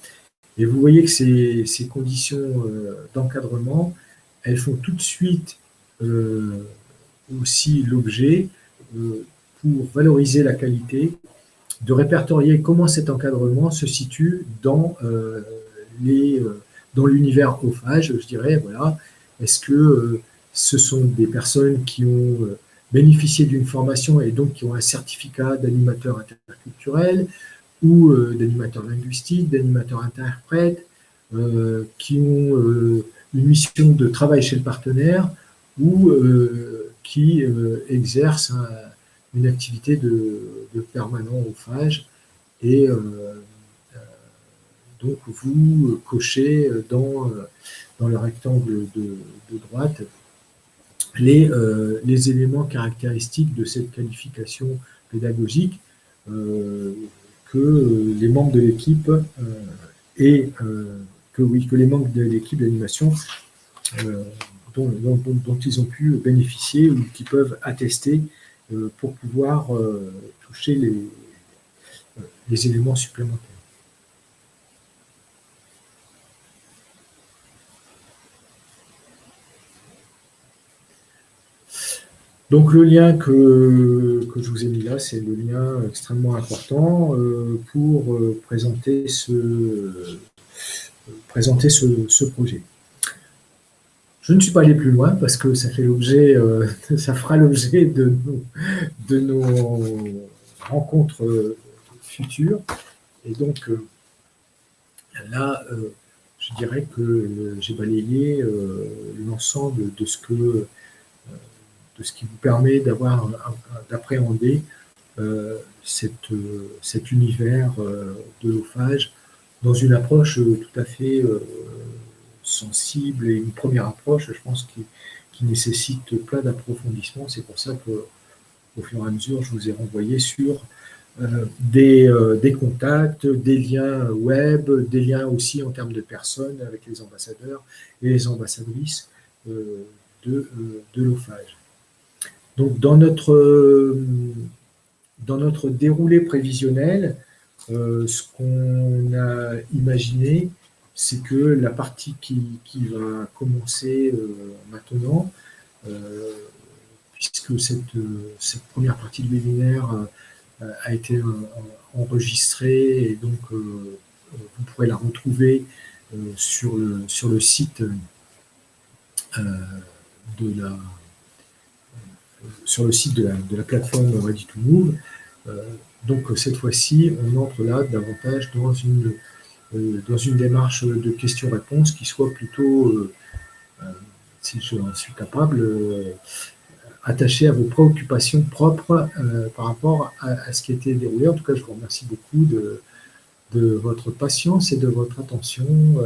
S1: Et vous voyez que ces conditions d'encadrement, elles font tout de suite aussi l'objet, pour valoriser la qualité, de répertorier comment cet encadrement se situe dans l'univers OFAGE, je dirais, voilà. Est-ce que ce sont des personnes qui ont bénéficié d'une formation et donc qui ont un certificat d'animateur interculturel, ou d'animateurs linguistiques, d'animateurs interprètes, qui ont une mission de travail chez le partenaire, ou qui exercent une activité de permanent OFAGE. et donc vous cochez dans le rectangle de droite les éléments caractéristiques de cette qualification pédagogique que les membres de l'équipe que les membres de l'équipe d'animation dont ils ont pu bénéficier ou qui peuvent attester pour pouvoir toucher les éléments supplémentaires. Donc le lien que je vous ai mis là, c'est le lien extrêmement important pour présenter ce projet. Je ne suis pas allé plus loin parce que ça fera l'objet de nos rencontres futures. Et donc là, je dirais que j'ai balayé l'ensemble de ce qui vous permet d'appréhender cet univers de l'OPHAGE dans une approche tout à fait sensible et une première approche, je pense, qui nécessite plein d'approfondissements. C'est pour ça qu'au fur et à mesure, je vous ai renvoyé sur des contacts, des liens web, des liens aussi en termes de personnes avec les ambassadeurs et les ambassadrices de l'OPHAGE. Donc, dans notre déroulé prévisionnel, ce qu'on a imaginé, c'est que la partie qui va commencer maintenant, puisque cette première partie du webinaire a été enregistrée et donc vous pourrez la retrouver sur le site de la plateforme Ready2Move. Donc cette fois-ci, on entre là davantage dans une démarche de questions-réponses qui soit plutôt, si je suis capable, attachée à vos préoccupations propres par rapport à ce qui a été déroulé. En tout cas, je vous remercie beaucoup de votre patience et de votre attention.